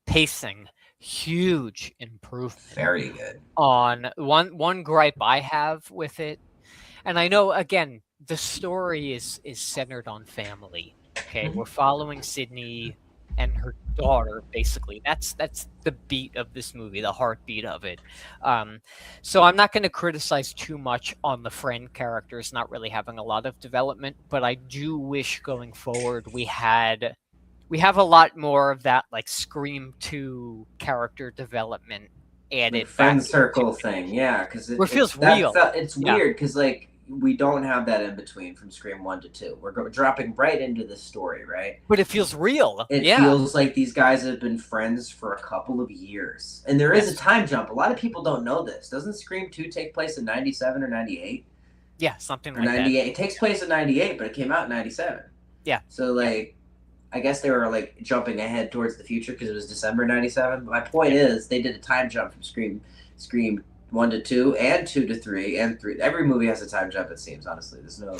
S2: pacing. Huge improvement.
S3: Very good.
S2: On one gripe I have with it, and I know again the story is centered on family. Okay, we're following Sydney and her daughter basically. That's the beat of this movie, the heartbeat of it. So I'm not going to criticize too much on the friend characters not really having a lot of development, but I do wish going forward we have a lot more of that, like Scream 2 character development added.
S3: Friend circle thing, yeah, because
S2: it feels real.
S3: It's weird because like we don't have that in between from Scream 1 to 2. We're dropping right into the story, right?
S2: But it feels real.
S3: It feels like these guys have been friends for a couple of years, and there is a time jump. A lot of people don't know this. Doesn't Scream 2 take place in 97 or 98?
S2: Yeah, something like
S3: 98.
S2: that.
S3: It takes place in 98, but it came out in 97.
S2: Yeah.
S3: So like. I guess they were like jumping ahead towards the future because it was December 97. But my point is they did a time jump from Scream 1 to 2 and 2 to 3 and 3. Every movie has a time jump, it seems, honestly. There's no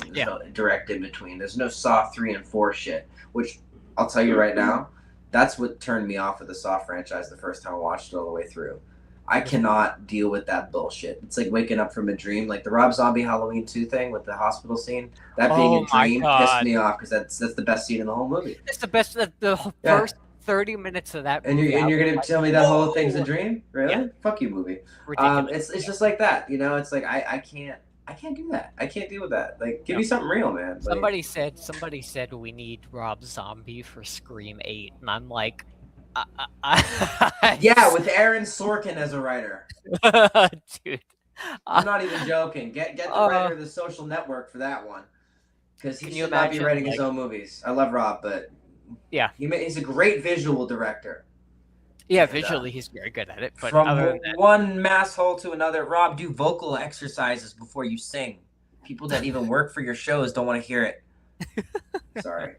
S3: direct in between. There's no Saw 3 and 4 shit, which I'll tell you right now, that's what turned me off of the Saw franchise the first time I watched it all the way through. I cannot deal with that bullshit. It's like waking up from a dream, like the Rob Zombie Halloween 2 thing with the hospital scene. That being a dream pissed me off because that's the best scene in the whole movie.
S2: It's the best. The first 30 minutes of that movie.
S3: And you're gonna tell me that whole thing's a dream? Really?
S2: Yeah.
S3: Fuck you, movie. It's just like that, you know. It's like I can't do that. I can't deal with that. Like, give me something real, man.
S2: Somebody said we need Rob Zombie for Scream 8, and I'm like.
S3: Yeah, with Aaron Sorkin as a writer.
S2: Dude.
S3: I'm not even joking. Get the writer of The Social Network for that one. Because he should not be writing his own movies. I love Rob, but
S2: yeah,
S3: he's a great visual director.
S2: Yeah,
S3: And,
S2: visually he's very good at it. But
S3: from
S2: other than that,
S3: one mass hole to another, Rob, do vocal exercises before you sing. People that even work for your shows don't want to hear it. Sorry.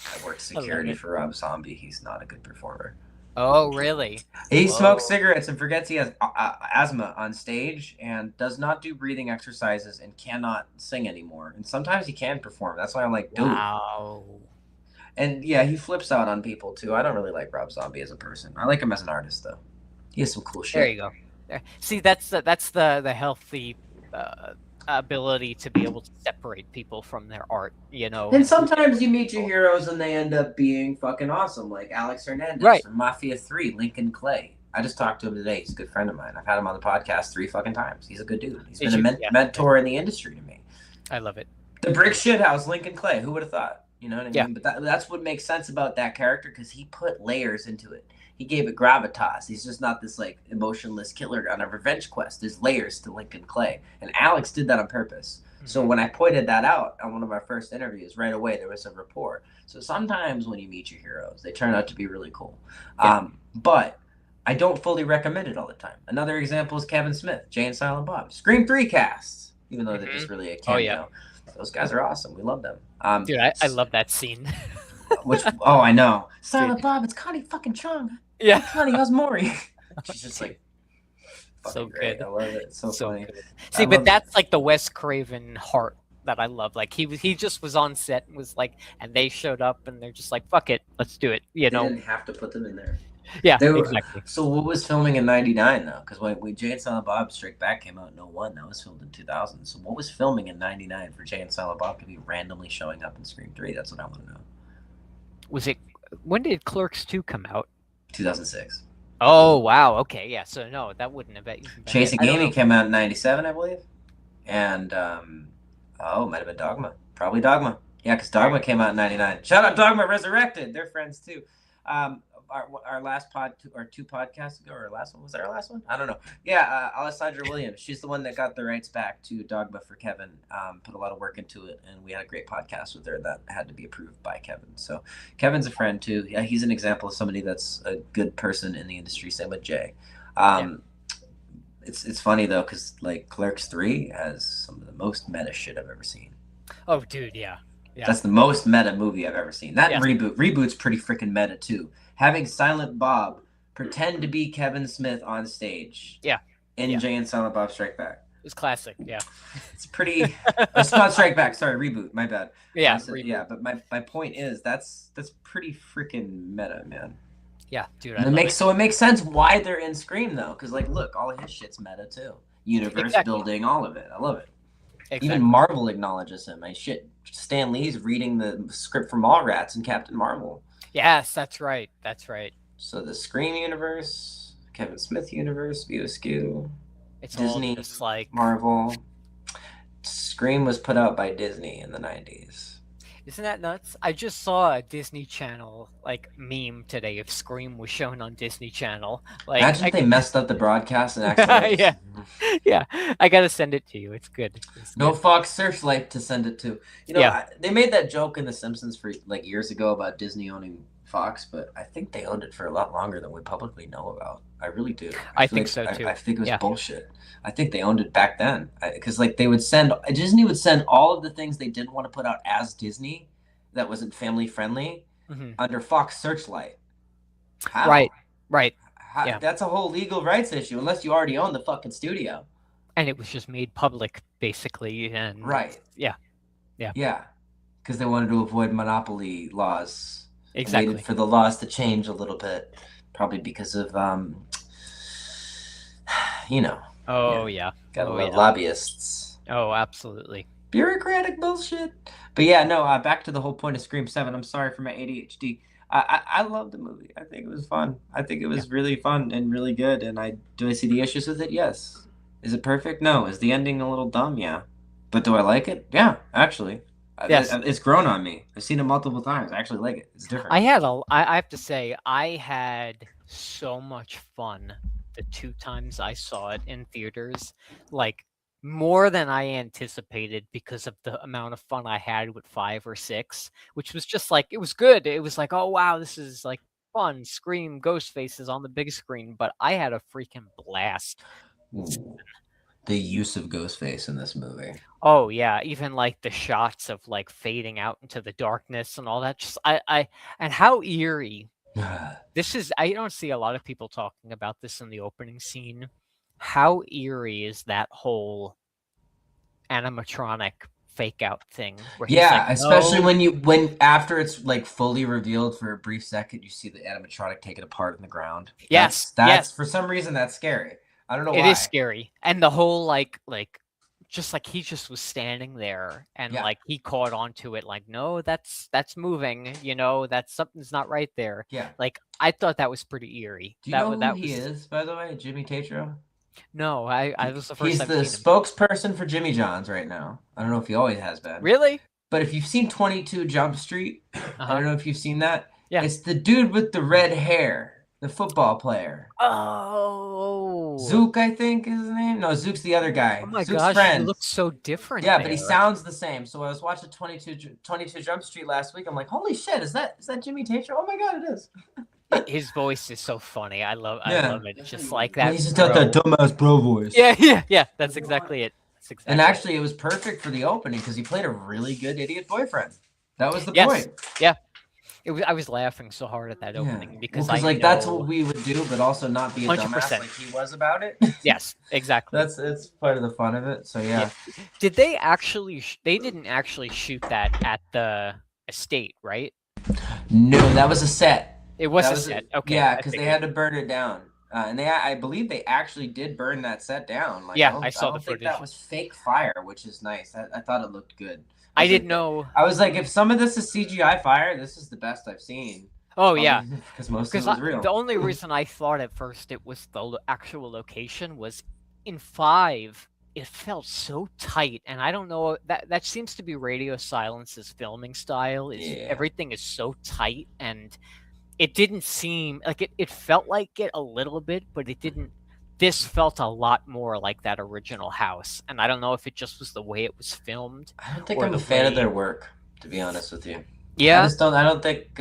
S3: I worked security for Rob Zombie. He's not a good performer.
S2: oh, really?
S3: He
S2: Whoa.
S3: smokes cigarettes and forgets he has asthma on stage and does not do breathing exercises and cannot sing anymore. And sometimes he can perform. That's why I'm like, dude.
S2: Wow.
S3: And yeah, he flips out on people too. I don't really like Rob Zombie as a person. I like him as an artist though. He has some cool shit.
S2: There you go. There. See, that's the healthy ability to be able to separate people from their art. You know.
S3: And sometimes you meet your heroes and they end up being fucking awesome, like Alex Hernandez
S2: Right.
S3: from Mafia 3, Lincoln Clay. I just talked to him today. He's a good friend of mine. I've had him on the podcast 3 fucking times. He's a good dude. He's been a mentor in the industry to me.
S2: I love it.
S3: The Brick Shithouse, Lincoln Clay. Who would have thought? You know what I mean?
S2: Yeah.
S3: But that's what makes sense about that character because he put layers into it. He gave it gravitas. He's just not this like emotionless killer on a revenge quest. There's layers to Lincoln Clay. And Alex did that on purpose. So when I pointed that out on one of our first interviews, right away there was a rapport. So sometimes when you meet your heroes, they turn out to be really cool.
S2: Yeah.
S3: But I don't fully recommend it all the time. Another example is Kevin Smith, Jay and Silent Bob, Scream 3 cast, even though they're just really a cameo.
S2: Oh, yeah.
S3: Those guys are awesome. We love them.
S2: Dude, I love that scene.
S3: I know. Silent Bob, it's Connie fucking Chung.
S2: Yeah.
S3: Connie Osmori. She's just like
S2: so
S3: great.
S2: good.
S3: I love it. It's so funny.
S2: Good. See, but that's like the Wes Craven heart that I love. Like he just was on set and was like, and they showed up and they're just like, fuck it, let's do it. You know,
S3: they didn't have to put them in there.
S2: Yeah, exactly.
S3: So what was filming in '99 though? Because when Jay and Silent Bob Strike Back came out in '01, that was filmed in 2000. So what was filming in '99 for Jay and Silent Bob to be randomly showing up in Scream 3? That's what I want to know.
S2: Was it? When did Clerks 2 come out?
S3: 2006.
S2: Oh wow. Okay. Yeah. So no, that wouldn't have been.
S3: Chasing Amy came out in '97, I believe, and might have been Dogma. Probably Dogma. Yeah, because Dogma came out in '99. Shout out Dogma Resurrected. They're friends too. Our last two podcasts ago, or our last one, was that our last one? I don't know. Yeah, Alessandra Williams. She's the one that got the rights back to Dogma for Kevin. Put a lot of work into it, and we had a great podcast with her that had to be approved by Kevin. So Kevin's a friend too. Yeah, he's an example of somebody that's a good person in the industry. Same with Jay. It's funny though, because like Clerks 3 has some of the most meta shit I've ever seen.
S2: Oh, dude, yeah.
S3: That's the most meta movie I've ever seen. That reboot's pretty freaking meta too. Having Silent Bob pretend to be Kevin Smith on stage.
S2: Yeah.
S3: In Jay and Silent Bob Strike Back.
S2: It was classic. Yeah.
S3: It's pretty. It's not Strike Back. Sorry, reboot. My bad.
S2: Yeah.
S3: But my point is that's pretty freaking meta, man.
S2: Yeah, dude.
S3: It makes sense why they're in Scream though, because like, look, all of his shit's meta too. Universe building, all of it. I love it. Exactly. Even Marvel acknowledges him. Stan Lee's reading the script from Mallrats and Captain Marvel.
S2: Yes, that's right.
S3: So the Scream universe, Kevin Smith universe, View Askew,
S2: it's
S3: Disney,
S2: all just like
S3: Marvel. Scream was put out by Disney in the 90s.
S2: Isn't that nuts? I just saw a Disney Channel like meme today if Scream was shown on Disney Channel. Like,
S3: imagine if they messed up the broadcast and actually.
S2: Yeah. I gotta send it to you. It's good.
S3: No Fox Searchlight to send it to. You know, they made that joke in The Simpsons for like years ago about Disney owning Fox, but I think they owned it for a lot longer than we publicly know about. I really do.
S2: I think so too.
S3: I think it was bullshit. I think they owned it back then because like Disney would send all of the things they didn't want to put out as Disney that wasn't family friendly under Fox Searchlight. How?
S2: Right.
S3: That's a whole legal rights issue unless you already own the fucking studio.
S2: And it was just made public basically, and yeah,
S3: because they wanted to avoid monopoly laws.
S2: Exactly.
S3: Waited for the laws to change a little bit, probably because of lobbyists.
S2: Oh, absolutely.
S3: Bureaucratic bullshit. But yeah, no. Back to the whole point of Scream 7. I'm sorry for my ADHD. I love the movie. I think it was fun. I think it was really fun and really good. And do I see the issues with it? Yes. Is it perfect? No. Is the ending a little dumb? Yeah. But do I like it? Yeah, actually. Yes. It's grown on me. I've seen it multiple times. I actually like it. It's different.
S2: I have to say, I had so much fun the 2 times I saw it in theaters. Like, more than I anticipated because of the amount of fun I had with 5 or 6, which was just like, it was good. It was like, oh wow, this is like fun. Scream, ghost faces on the big screen, but I had a freaking blast.
S3: Ooh. The use of Ghostface in this movie.
S2: Oh yeah, even like the shots of like fading out into the darkness and all that. Just and how eerie. This is I don't see a lot of people talking about this in the opening scene. How eerie is that whole animatronic fake out thing where he's like,
S3: Yeah, especially
S2: no.
S3: when after it's like fully revealed for a brief second, you see the animatronic take it apart in the ground.
S2: Yes,
S3: That's
S2: yes,
S3: for some reason that's scary. I don't know
S2: it is
S3: why.
S2: scary. And the whole like just like he just was standing there and
S3: Yeah.
S2: like he caught onto it like, no, that's moving, that's something's not right there.
S3: Yeah.
S2: Like I thought that was pretty eerie.
S3: Do you know who
S2: That
S3: he
S2: was
S3: is, by the way? Jimmy Tatro?
S2: no, I was the first
S3: He's
S2: I've
S3: the
S2: seen him.
S3: spokesperson for Jimmy John's right now. I don't know if he always has been.
S2: Really?
S3: But if you've seen 22 Jump Street, I don't know if you've seen that.
S2: Yeah.
S3: It's the dude with the red hair, the football player.
S2: Oh.
S3: Zook, I think is his name. No, Zook's the other guy.
S2: Oh my
S3: Zook's
S2: gosh,
S3: friend.
S2: he looks so different.
S3: Yeah,
S2: there.
S3: but he sounds the same. So I was watching 22 Jump Street last week. I'm like, holy shit, is that Jimmy Tatro? Oh my god, it is.
S2: His voice is so funny. I love it. It's just like
S3: Well,
S2: that.
S3: he's just got that dumbass bro voice.
S2: Yeah. That's exactly it.
S3: And actually, it was perfect for the opening because he played a really good idiot boyfriend. That was the point.
S2: Yeah. I was laughing so hard at that opening because
S3: that's what we would do, but also not be a
S2: 100%.
S3: dumbass like he was about it.
S2: Yes, exactly.
S3: It's part of the fun of it. So yeah.
S2: Did they actually? They didn't actually shoot that at the estate, right?
S3: No, that was a set.
S2: It was a set. Okay.
S3: Yeah, because they had to burn it down. And I believe they actually did burn that set down. Like,
S2: yeah, I saw the
S3: footage.
S2: footage.
S3: That was fake fire, which is nice. I thought it looked good.
S2: I didn't know.
S3: I was like, if some of this is CGI fire, this is the best I've seen.
S2: Oh yeah,
S3: because most of it was real.
S2: The only reason I thought at first it was the actual location was in 5. It felt so tight, and I don't know, that seems to be Radio Silence's filming style. Everything is so tight, and it didn't seem like it felt like it a little bit, but it didn't. This felt a lot more like that original house, and I don't know if it just was the way it was filmed.
S3: I don't think I'm a fan of their work, to be honest with you.
S2: Yeah,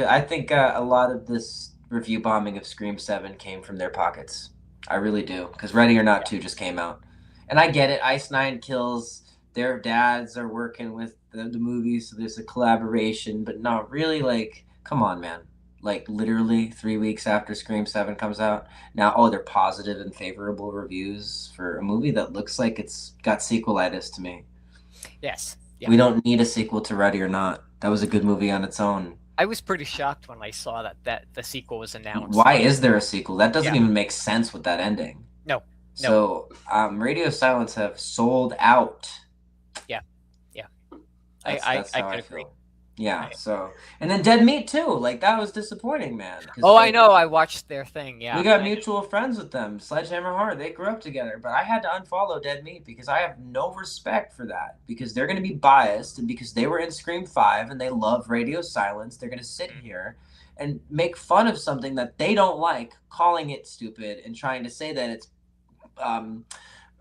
S3: I think a lot of this review bombing of Scream 7 came from their pockets. I really do, because Ready or Not 2 just came out, and I get it. Ice Nine Kills. Their dads are working with the movies, so there's a collaboration, but not really. Like, come on, man. Like literally 3 weeks after Scream 7 comes out. Now, they're positive and favorable reviews for a movie that looks like it's got sequelitis to me.
S2: Yes. Yeah.
S3: We don't need a sequel to Ready or Not. That was a good movie on its own.
S2: I was pretty shocked when I saw that the sequel was announced.
S3: Why is there a sequel? That doesn't even make sense with that ending.
S2: No.
S3: So, Radio Silence have sold out.
S2: Yeah.
S3: That's how
S2: I
S3: I
S2: agree.
S3: feel. Yeah, so and then Dead Meat too. Like that was disappointing, man.
S2: I know. I watched their thing. Yeah,
S3: we got mutual friends with them. Sledgehammer Horror. They grew up together, but I had to unfollow Dead Meat because I have no respect for that. Because they're going to be biased, and because they were in Scream 5 and they love Radio Silence, they're going to sit here and make fun of something that they don't like, calling it stupid and trying to say that it's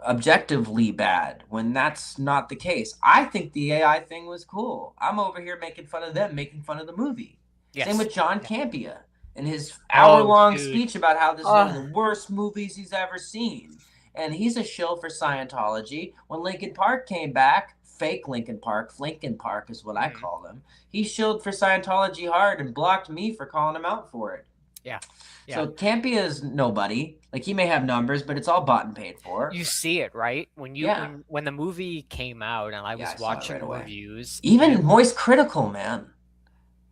S3: objectively bad when that's not the case. I think the AI thing was cool. I'm over here making fun of them, making fun of the movie. Yes. Same with John Campea and his hour-long speech about how this is one of the worst movies he's ever seen. And he's a shill for Scientology. When Linkin Park came back, fake Linkin Park, Flinkin Park is what I call them, he shilled for Scientology hard and blocked me for calling him out for it.
S2: Yeah.
S3: So Campea is nobody. Like he may have numbers, but it's all bought and paid for.
S2: You see it, right? When the movie came out and I was watching reviews.
S3: Even Moist Critical, man.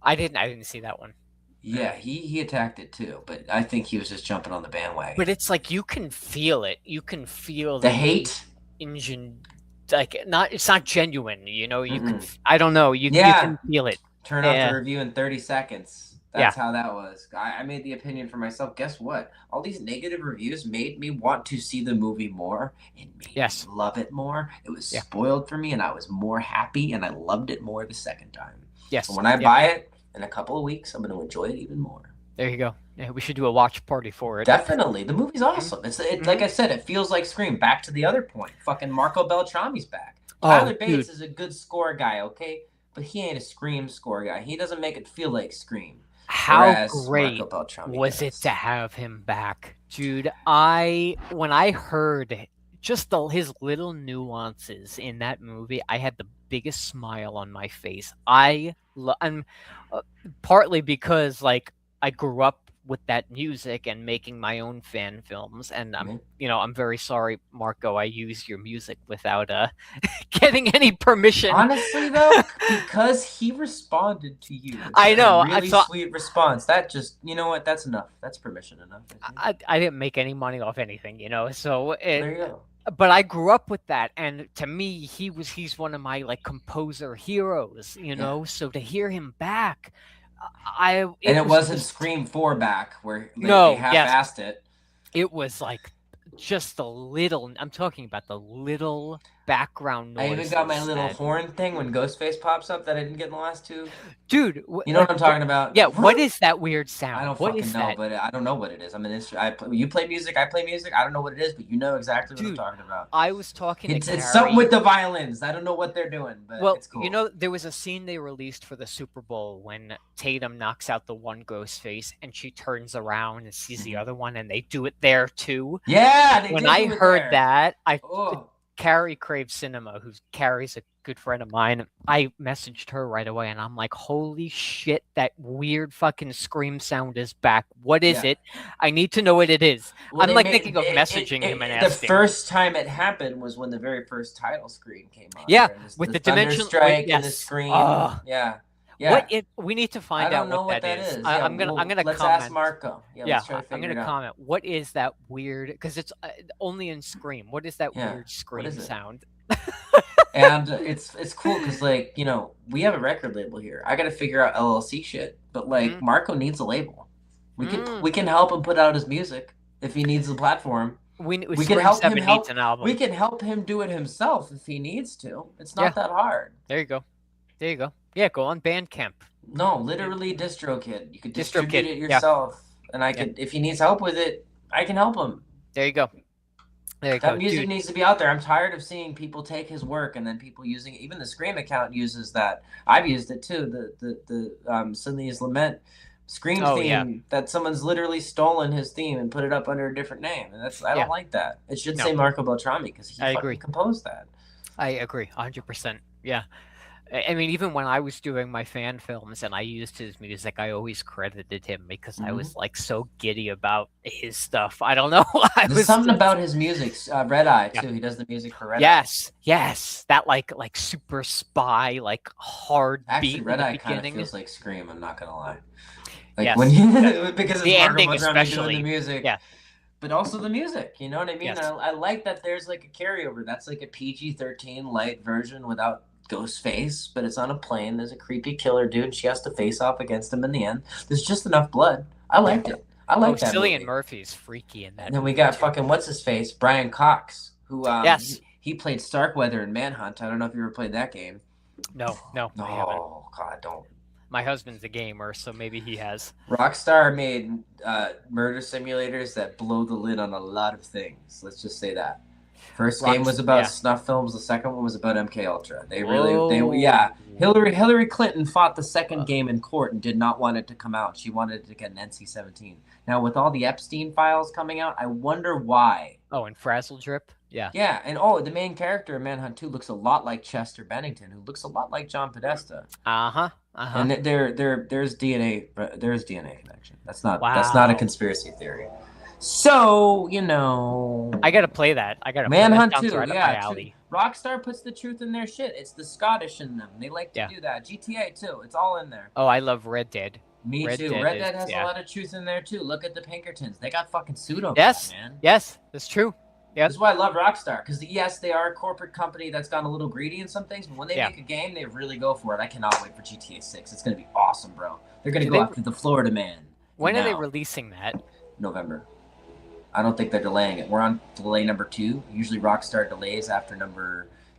S2: I didn't see that one.
S3: Yeah, he attacked it too, but I think he was just jumping on the bandwagon.
S2: But it's like you can feel it. You can feel
S3: the hate.
S2: It's not genuine, you know. You can. I don't know. You can feel it.
S3: Turn off the review in 30 seconds. That's how that was. I made the opinion for myself. Guess what? All these negative reviews made me want to see the movie more. It made me love it more. It was spoiled for me, and I was more happy, and I loved it more the second time.
S2: Yes.
S3: And when I buy it in a couple of weeks, I'm going to enjoy it even more.
S2: There you go. Yeah, we should do a watch party for it.
S3: Definitely. The movie's awesome. It's like I said, it feels like Scream. Back to the other point. Fucking Marco Beltrami's back. Tyler Bates is a good score guy, okay? But he ain't a Scream score guy. He doesn't make it feel like Scream.
S2: How
S3: Whereas
S2: great
S3: Marco Beltrami
S2: was it
S3: does.
S2: to have him back, dude? When I heard just his little nuances in that movie, I had the biggest smile on my face. And partly because like I grew up with that music and making my own fan films, and I'm very sorry, Marco, I used your music without getting any permission.
S3: Honestly, though, because he responded to you,
S2: I know.
S3: a really sweet response. That just, you know what? That's enough. That's permission enough.
S2: I didn't make any money off anything, so
S3: there you go.
S2: But I grew up with that, and to me, he's one of my like composer heroes, So to hear him back, it
S3: wasn't
S2: just,
S3: Scream 4 back where
S2: no,
S3: they half-assed it.
S2: It was like just a little. I'm talking about the little background noises.
S3: I even got my little horn thing when Ghostface pops up that I didn't get in the last two.
S2: Dude,
S3: you know what I'm talking about?
S2: Yeah, what is that weird sound?
S3: I don't fucking know, but I don't know what it is. I'm an instrument. You play music, I play music. I don't know what it is, but you know exactly what I'm talking about.
S2: I was talking to Carrie.
S3: It's something with the violins. I don't know what they're doing, but it's cool.
S2: There was a scene they released for the Super Bowl when Tatum knocks out the one Ghostface and she turns around and sees the other one, and they do it there too.
S3: Yeah,
S2: when I heard that, Carrie Crave Cinema, who Carrie's a good friend of mine, I messaged her right away, and I'm like, holy shit, that weird fucking scream sound is back. What is it? I need to know what it is.
S3: Well,
S2: I'm thinking of messaging him and asking.
S3: The first time it happened was when the very first title screen came on.
S2: Yeah, with the dimensional
S3: strike and the scream. Yeah.
S2: We need to find out what that is.
S3: Yeah,
S2: I'm gonna
S3: let's
S2: comment.
S3: Ask Marco.
S2: I'm gonna comment. What is that weird? Because it's only in Scream. What is that weird scream sound?
S3: And it's cool because we have a record label here. I got to figure out LLC shit, but Marco needs a label. We can help him put out his music if he needs the platform.
S2: We can help him needs an album.
S3: We can help him do it himself if he needs to. It's not that hard.
S2: There you go. Yeah, go on Bandcamp.
S3: No, literally DistroKid. You could distribute it yourself, and I could. If he needs help with it, I can help him.
S2: There you go.
S3: That music needs to be out there. I'm tired of seeing people take his work and then people using it. Even the Scream account uses that. I've used it too. The Sydney's Lament Scream theme that someone's literally stolen his theme and put it up under a different name, and I don't like that. It should say Marco Beltrami because he fucking composed that.
S2: I agree, 100%. Yeah. I mean, even when I was doing my fan films and I used his music, I always credited him because I was like so giddy about his stuff. I don't know.
S3: There's something about his music. Red Eye too. He does the music for Red Eye.
S2: Yes. That like super spy, like hard beat.
S3: Red Eye kind of feels like Scream. I'm not gonna lie.
S2: Like
S3: when because
S2: the
S3: it's
S2: ending,
S3: Marco Beltrami
S2: especially
S3: doing the music.
S2: Yeah.
S3: But also the music, you know what I mean?
S2: Yes.
S3: I like that there's like a carryover. That's like a PG-13 light version without Ghostface, but it's on a plane. There's a creepy killer dude. She has to face off against him in the end. There's just enough blood. I liked it. I like that
S2: Cillian
S3: movie.
S2: Murphy's freaky in that.
S3: And then we got fucking what's his face, Brian Cox, who he played Starkweather in Manhunt. I don't know if you ever played that game.
S2: No.
S3: Oh God, don't.
S2: My husband's a gamer, so maybe he has.
S3: Rockstar made murder simulators that blow the lid on a lot of things. Let's just say that. First game was about snuff films. The second one was about MK Ultra. Hillary Clinton fought the second game in court and did not want it to come out. She wanted it to get an NC-17. Now with all the Epstein files coming out, I wonder why.
S2: Oh, and Frazzle Drip. Yeah.
S3: Yeah, and the main character in Manhunt 2 looks a lot like Chester Bennington, who looks a lot like John Podesta. And there's DNA connection. That's not a conspiracy theory. So,
S2: I gotta play that.
S3: Manhunt 2,
S2: right up my alley.
S3: Rockstar puts the truth in their shit. It's the Scottish in them. They like to do that. GTA too. It's all in there.
S2: Oh, I love Red Dead.
S3: Me too. Red Dead has a lot of truth in there too. Look at the Pinkertons. They got fucking pseudo.
S2: Yes,
S3: man.
S2: Yes, that's true. Yeah,
S3: that's why I love Rockstar, because yes, they are a corporate company that's gone a little greedy in some things, but when they make a game, they really go for it. I cannot wait for GTA 6. It's gonna be awesome, bro. They're gonna go after the Florida man.
S2: When are they releasing that?
S3: November. I don't think they're delaying it. We're on delay number 2. Usually Rockstar delays after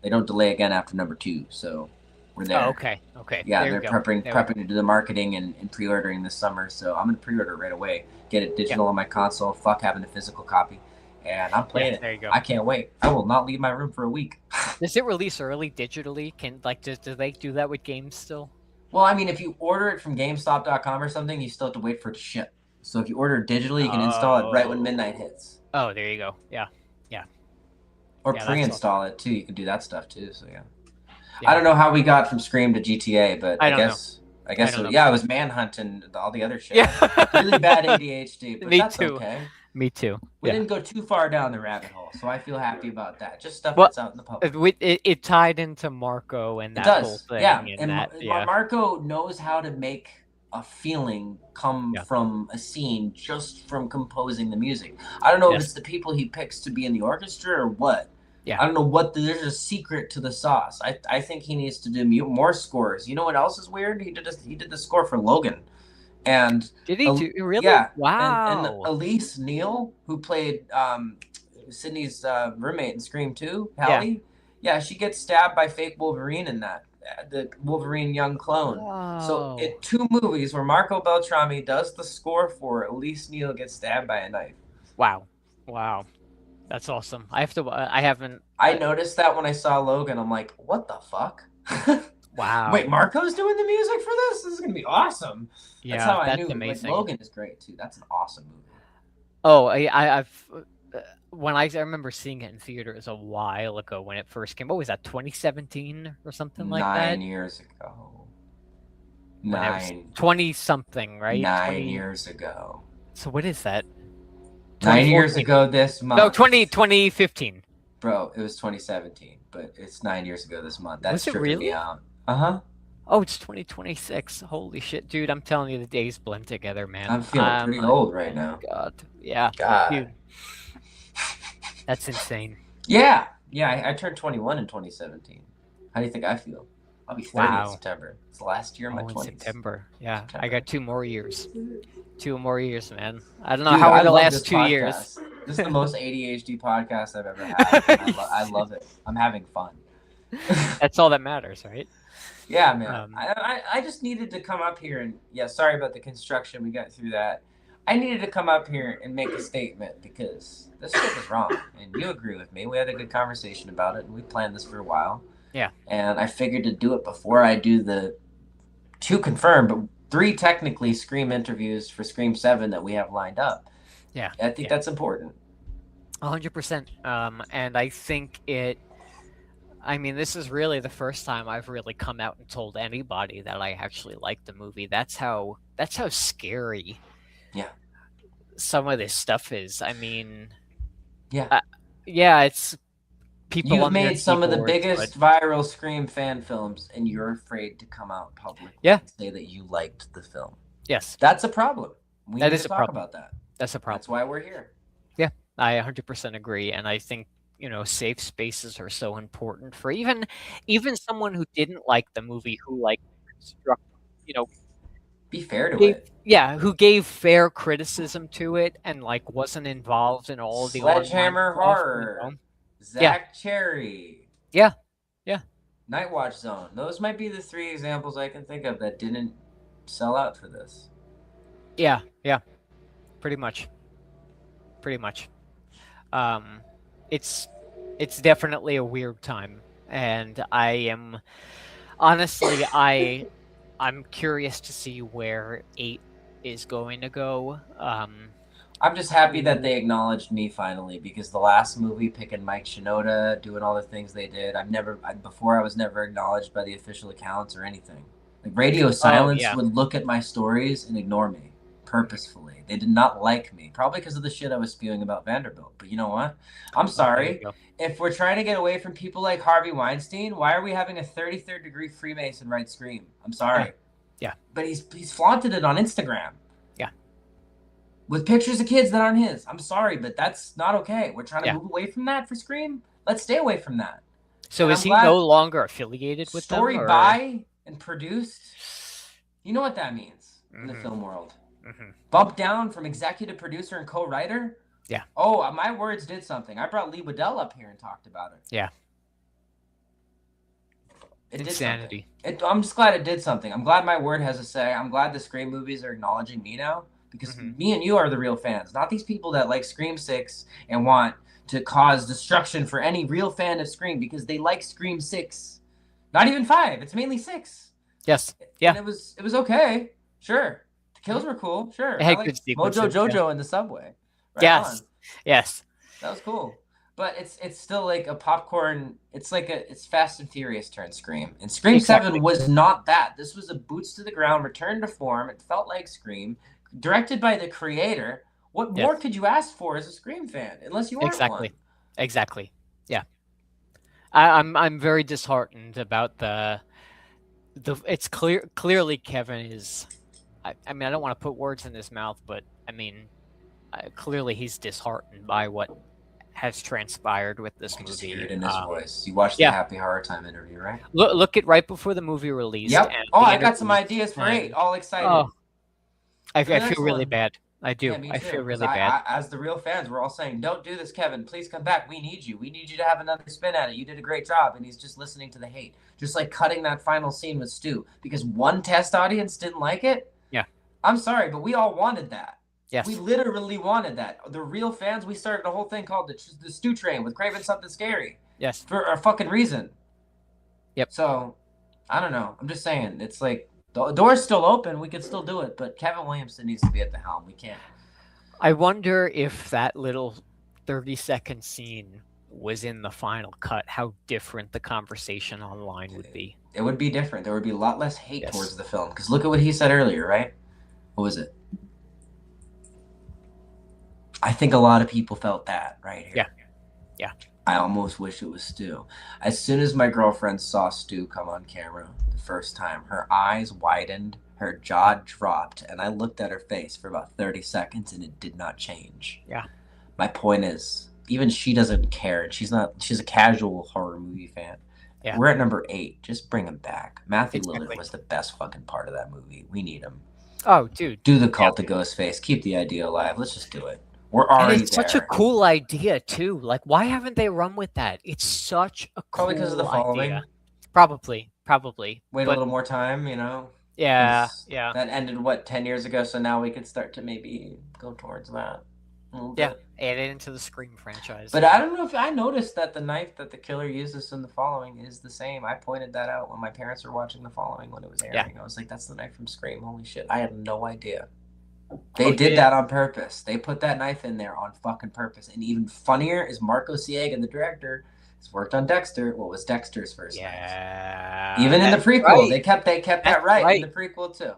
S3: they don't delay again after number 2. So we're there.
S2: Oh, okay.
S3: Yeah, they're prepping to do the marketing and pre-ordering this summer. So I'm going to pre-order right away. Get it digital on my console. Fuck having a physical copy. And I'm playing it.
S2: There you go.
S3: I can't wait. I will not leave my room for a week.
S2: Does it release early digitally? Do they do that with games still?
S3: Well, I mean, if you order it from GameStop.com or something, you still have to wait for it to ship. So if you order it digitally, you can install it right when midnight hits.
S2: Oh, there you go. Yeah.
S3: Or
S2: Yeah, that's
S3: pre-install it too. You can do that stuff too. So yeah.
S2: Yeah.
S3: I don't know how we got from Scream to GTA, but I
S2: don't
S3: guess
S2: don't
S3: so.
S2: know.
S3: Yeah, it was Manhunt and all the other shit.
S2: Yeah.
S3: Really bad ADHD, but
S2: Me
S3: that's
S2: too.
S3: okay.
S2: Me too.
S3: We
S2: Yeah.
S3: didn't go too far down the rabbit hole, so I feel happy about that. Just stuff
S2: Well,
S3: that's out in the public.
S2: It tied into Marco and
S3: It
S2: that whole
S3: does,
S2: thing.
S3: yeah.
S2: And that, yeah.
S3: Marco knows how to make a feeling come
S2: Yeah.
S3: from a scene just from composing the music. I don't know if
S2: Yes.
S3: it's the people he picks to be in the orchestra or what.
S2: Yeah.
S3: I don't know there's a secret to the sauce. I think he needs to do more scores. You know what else is weird? He did the score for Logan. And
S2: Did he do really?
S3: Yeah.
S2: Wow.
S3: And Elise Neal, who played Sydney's roommate in Scream 2, Hallie. Yeah, she gets stabbed by fake Wolverine in that. The Wolverine young clone. So in 2 movies where Marco Beltrami does the score for, Elise Neal gets stabbed by a knife.
S2: Wow. That's awesome. I haven't.
S3: I noticed that when I saw Logan. I'm like, what the fuck?
S2: Wow.
S3: Wait, Marco's doing the music for this? This is going to be awesome.
S2: Yeah,
S3: that's how I
S2: that's
S3: knew.
S2: amazing.
S3: Like, Logan is great, too. That's an awesome movie.
S2: Oh, I've when I remember seeing it in theaters a while ago when it first came. What was that, 2017 or something like that?
S3: 9 years ago.
S2: 20-something, right?
S3: 9 years ago.
S2: So what is that?
S3: 9 years ago this month.
S2: No, 2015.
S3: Bro, it was 2017, but it's 9 years ago this month. That's
S2: Was it
S3: tripping
S2: really?
S3: me out. Uh-huh.
S2: Oh, it's 2026. Holy shit, dude! I'm telling you, the days blend together, man.
S3: I'm feeling pretty old right now.
S2: God, yeah,
S3: God.
S2: dude, that's insane.
S3: Yeah, I turned 21 in 2017. How do you think I feel? I'll be 30 in September. It's the last year of my 20s.
S2: In September. Yeah, I got 2 more years. 2 more years, man. I don't know
S3: Dude,
S2: how
S3: I
S2: are the
S3: love
S2: last
S3: this
S2: 2
S3: podcast.
S2: years.
S3: This is the most ADHD podcast I've ever had. I love it. I'm having fun.
S2: That's all that matters, right?
S3: Yeah, man. I just needed to come up here and, sorry about the construction. We got through that. I needed to come up here and make a statement because this shit was wrong. And you agree with me. We had a good conversation about it, and we planned this for a while.
S2: Yeah.
S3: And I figured to do it before I do the 2 confirmed, but 3 technically Scream interviews for Scream 7 that we have lined up.
S2: Yeah.
S3: I think that's important.
S2: 100%. And I think this is really the first time I've really come out and told anybody that I actually like the movie. That's how scary.
S3: Yeah.
S2: Some of this stuff is. I mean.
S3: Yeah.
S2: It's people.
S3: You've made some of the biggest viral Scream fan films, and you're afraid to come out publicly and say that you liked the film.
S2: Yes.
S3: That's a problem. We
S2: that
S3: need
S2: is
S3: to
S2: a
S3: talk
S2: problem.
S3: about that.
S2: That's a problem.
S3: That's why we're here.
S2: Yeah, I 100% agree, and I think safe spaces are so important for even someone who didn't like the movie, who
S3: be fair to it.
S2: Yeah, who gave fair criticism to it and wasn't involved in all the
S3: Sledgehammer Horror, Zach Cherry.
S2: Yeah.
S3: Night Watch Zone. Those might be the 3 examples I can think of that didn't sell out for this.
S2: Yeah. Pretty much. It's definitely a weird time, and I am honestly I'm curious to see where 8 is going to go.
S3: I'm just happy that they acknowledged me finally, because the last movie, picking Mike Shinoda, doing all the things they did, before I was never acknowledged by the official accounts or anything. Like Radio Silence would look at my stories and ignore me purposefully. They did not like me, probably because of the shit I was spewing about Vanderbilt. But you know what? I'm sorry. If we're trying to get away from people like Harvey Weinstein, why are we having a 33rd degree Freemason write Scream? I'm sorry.
S2: Yeah.
S3: But he's flaunted it on Instagram.
S2: Yeah.
S3: With pictures of kids that aren't his. I'm sorry, but that's not okay. We're trying to move away from that for Scream. Let's stay away from that.
S2: So is he no longer affiliated with them?
S3: Story by and produced. You know what that means in the film world. Bump down from executive producer and co-writer.
S2: Yeah.
S3: Oh, my words did something. I brought Lee Waddell up here and talked about it.
S2: Yeah.
S3: It
S2: Insanity.
S3: I'm just glad it did something. I'm glad my word has a say. I'm glad the Scream movies are acknowledging me now, because me and you are the real fans, not these people that like Scream 6 and want to cause destruction for any real fan of Scream because they like Scream 6. Not even 5. It's mainly 6.
S2: Yes. Yeah.
S4: And it was okay. Sure. The kills were cool. Sure.
S2: It
S4: I
S2: had
S4: like
S2: good
S4: Mojo
S2: sequences.
S4: Jojo in the subway. Right
S2: Yes.
S4: on.
S2: Yes.
S4: That was cool. But it's still like a popcorn. It's Fast and Furious turned Scream. And Scream
S2: Exactly.
S4: 7 was not that. This was a boots to the ground, return to form. It felt like Scream, directed by the creator. What more
S2: Yes.
S4: could you ask for as a Scream fan? Unless you aren't one.
S2: Exactly. Yeah. I'm very disheartened about the. It's clearly Kevin is. I mean, I don't want to put words in his mouth, but I mean, clearly he's disheartened by what has transpired with this
S4: I
S2: movie.
S4: just hear it in his voice. You watched
S2: yeah.
S4: the Happy Horror Time interview, right?
S2: Look at right before the movie released.
S4: Yep.
S2: And
S4: Oh,
S2: the
S4: I got some
S2: interviews,
S4: ideas for
S2: and-
S4: 8. All excited.
S2: Oh, I
S4: For the
S2: feel
S4: next
S2: really
S4: one.
S2: bad. I do.
S4: Yeah, me
S2: I
S4: too.
S2: feel
S4: 'Cause
S2: really bad.
S4: as the real fans, we're all saying, "Don't do this, Kevin. Please come back. We need you. We need you to have another spin at it. You did a great job." And he's just listening to the hate, just like cutting that final scene with Stu because one test audience didn't like it.
S2: Yeah.
S4: I'm sorry, but we all wanted that.
S2: Yes.
S4: We literally wanted that. The real fans, we started a whole thing called the Stu Train with Craven Something Scary
S2: Yes.
S4: for a fucking reason.
S2: Yep.
S4: So, I don't know. I'm just saying, it's like the door's still open. We could still do it, but Kevin Williamson needs to be at the helm. We can't.
S2: I wonder if that little 30-second scene was in the final cut, how different the conversation online would be.
S4: It would be different. There would be a lot less hate
S2: Yes.
S4: towards the film. Because look at what he said earlier, right? What was it? I think a lot of people felt that right here.
S2: Yeah. Yeah.
S4: I almost wish it was Stu. As soon as my girlfriend saw Stu come on camera the first time, her eyes widened, her jaw dropped, and I looked at her face for about 30 seconds and it did not change.
S2: Yeah.
S4: My point is, even she doesn't care. And she's a casual horror movie fan.
S2: Yeah.
S4: We're at number 8. Just bring him back. Matthew
S2: Exactly.
S4: Lillard was the best fucking part of that movie. We need him.
S2: Oh, dude.
S4: Do the cult of Ghostface. Keep the idea alive. Let's just do it. We're
S2: And
S4: already
S2: it's such a
S4: there.
S2: cool idea too. Like, why haven't they run with that? It's such a cool
S4: Probably because of the following.
S2: idea. Probably.
S4: Wait a
S2: But-
S4: little more time, you know?
S2: Yeah.
S4: 'Cause
S2: Yeah.
S4: That ended, 10 years ago? So now we could start to maybe go towards that. a little
S2: Yeah.
S4: bit.
S2: Add it into the Scream franchise.
S4: But I don't know if I noticed that the knife that the killer uses in the following is the same. I pointed that out when my parents were watching the following when it was airing. I was like, that's the knife from Scream. Holy shit. I had no idea. They did
S2: yeah.
S4: that on purpose. They put that knife in there on fucking purpose. And even funnier is Marco Siega, the director, has worked on Dexter. What was Dexter's first knife?
S2: Yeah.
S4: Even in the
S2: that's
S4: prequel,
S2: right.
S4: they kept that
S2: That's
S4: right in the prequel too.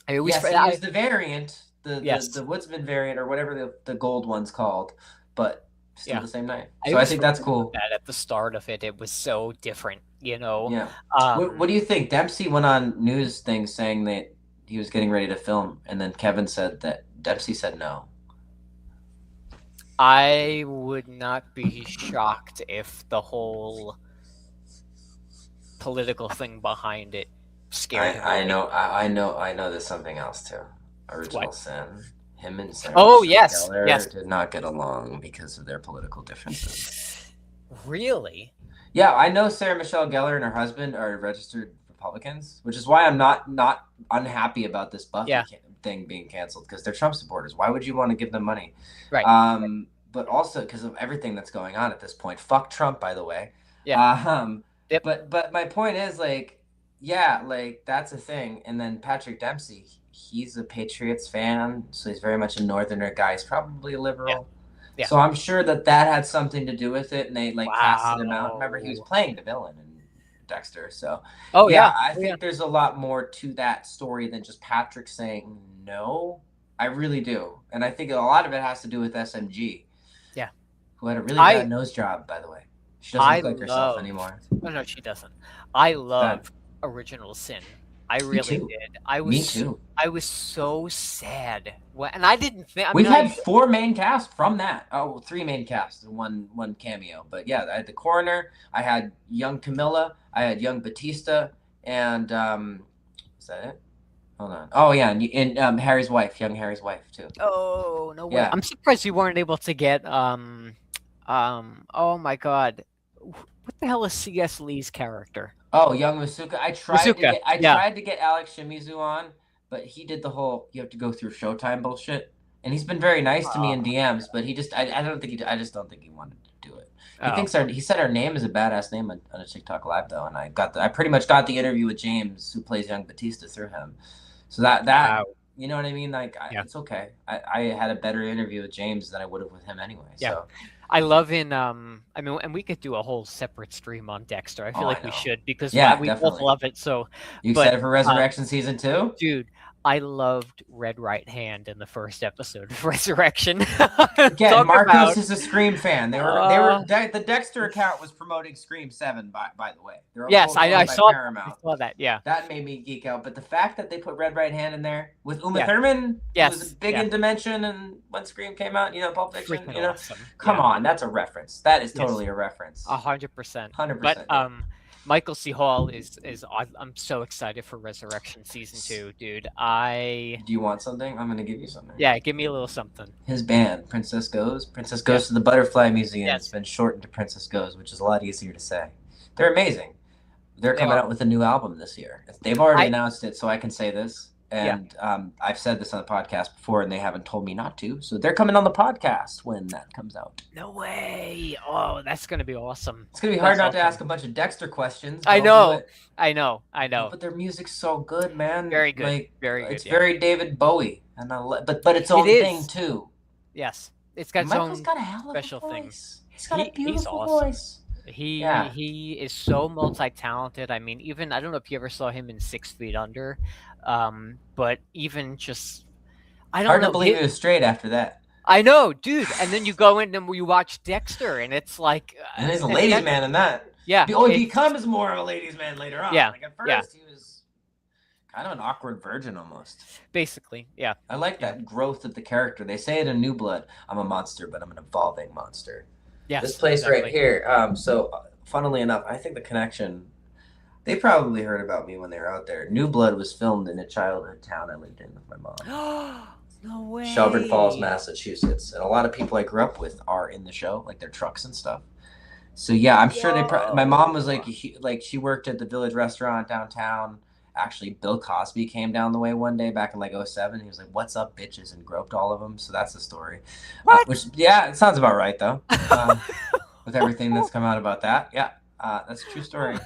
S2: I always
S4: Yes, he
S2: I-
S4: used the variant,
S2: Yes.
S4: the Woodsman variant or whatever the gold one's called, but still
S2: Yeah.
S4: the same knife.
S2: I
S4: So I
S2: always
S4: think that's
S2: remember
S4: cool.
S2: that at the start of it was so different, you know.
S4: Yeah.
S2: Um,
S4: What do you think? Dempsey went on news things saying that he was getting ready to film, and then Kevin said that Dempsey said no.
S2: I would not be shocked if the whole political thing behind it scared
S4: I
S2: me.
S4: know. There's something else too. Original
S2: What?
S4: Sin. Him and Sarah
S2: Oh,
S4: Michelle
S2: yes,
S4: Gellar
S2: yes.
S4: did not get along because of their political differences.
S2: Really?
S4: Yeah, I know Sarah Michelle Gellar and her husband are registered Republicans, which is why I'm not unhappy about this Buffy
S2: Yeah.
S4: thing being canceled because they're Trump supporters. Why would you want to give them money?
S2: Right.
S4: But also because of everything that's going on at this point. Fuck Trump, by the way.
S2: Yeah. Yep.
S4: But my point is that's a thing. And then Patrick Dempsey, he's a Patriots fan, so he's very much a Northerner guy. He's probably a liberal.
S2: Yeah.
S4: So I'm sure that had something to do with it, and they casted him out. Remember, he was
S2: Wow.
S4: playing the villain in Dexter. So
S2: Oh yeah.
S4: I
S2: Oh,
S4: think
S2: yeah.
S4: there's a lot more to that story than just Patrick saying no. I really do, and I think a lot of it has to do with SMG.
S2: Yeah.
S4: Who had a really
S2: I-
S4: bad nose job, by the way. She doesn't
S2: I
S4: look like herself
S2: love-
S4: anymore.
S2: Oh no, she doesn't. I love Original Sin. I really
S4: too.
S2: did. I was
S4: Me too.
S2: I was so sad. And I didn't think
S4: We've had 4 main cast from that. Oh, 3 main cast and one cameo. But yeah, I had the coroner. I had young Camilla. I had young Batista, and is that it? Hold on. Oh yeah, and Harry's wife, young Harry's wife too.
S2: Oh no way!
S4: Yeah.
S2: I'm surprised you weren't able to get oh my god, what the hell is C.S. Lee's character?
S4: Oh, young Masuka. I tried
S2: Masuka,
S4: to get Alex Shimizu on, but he did the whole you have to go through Showtime bullshit. And he's been very nice to me in DMs, but I just don't think he wanted to do it.
S2: Oh.
S4: He said our name is a badass name on a TikTok live though, and I pretty much got the interview with James, who plays young Batista, through him. So that
S2: Wow.
S4: you know what I mean? Like it's okay. I had a better interview with James than I would have with him anyway.
S2: Yeah.
S4: So
S2: I love I mean, and we could do a whole separate stream on Dexter. I feel like we should, because we both
S4: definitely
S2: love it. So
S4: you excited for Resurrection season 2?
S2: Dude, I loved Red Right Hand in the first episode of Resurrection.
S4: Again, Marcos is a Scream fan. The Dexter account was promoting Scream 7, by the way.
S2: Yes, I saw that. Yeah,
S4: that made me geek out. But the fact that they put Red Right Hand in there with Uma Thurman, who was big in Dimension, and when Scream came out, Pulp Fiction,
S2: awesome.
S4: Come on, that's a reference. That is totally a reference.
S2: 100%.
S4: 100%.
S2: But Michael C. Hall is I'm so excited for Resurrection season 2, dude. Do
S4: you want something? I'm gonna give you something.
S2: Yeah, give me a little something.
S4: His band, Princess Goes to the Butterfly Museum. It's been shortened to Princess Goes, which is a lot easier to say. They're amazing. They're coming out with a new album this year. They've already announced it, so I can say this. And I've said this on the podcast before, and they haven't told me not to. So they're coming on the podcast when that comes out.
S2: No way! Oh, that's gonna be awesome.
S4: It's gonna be hard not to ask a bunch of Dexter questions.
S2: I know.
S4: But their music's so good, man.
S2: Very good. Very good.
S4: It's very David Bowie, and but its own thing too.
S2: Yes, it's got its
S4: Michael's
S2: own
S4: got a hell of
S2: special
S4: a
S2: thing.
S4: voice. He's got a beautiful voice.
S2: He is so multi-talented. I mean, even I don't know if you ever saw him in 6 Feet Under, but even just
S4: hard to believe he was straight after that.
S2: I know, dude. And then you go in and you watch Dexter, and it's like,
S4: and he's a ladies' man in that.
S2: Yeah,
S4: he becomes more of a ladies' man later on.
S2: Yeah,
S4: like at first he was kind of an awkward virgin almost.
S2: Basically, yeah.
S4: I like that growth of the character. They say it in New Blood. I'm a monster, but I'm an evolving monster.
S2: Yes,
S4: this place right here. So, funnily enough, I think the connection. They probably heard about me when they were out there. New Blood was filmed in a childhood town I lived in with my mom.
S2: No way.
S4: Shelburne Falls, Massachusetts, and a lot of people I grew up with are in the show, like their trucks and stuff. So yeah, I'm sure my mom was like she worked at the Village Restaurant downtown. Actually, Bill Cosby came down the way one day back in like 2007. He was like, "What's up, bitches?" and groped all of them. So that's the story.
S2: What?
S4: It sounds about right though. With everything that's come out about that, that's a true story.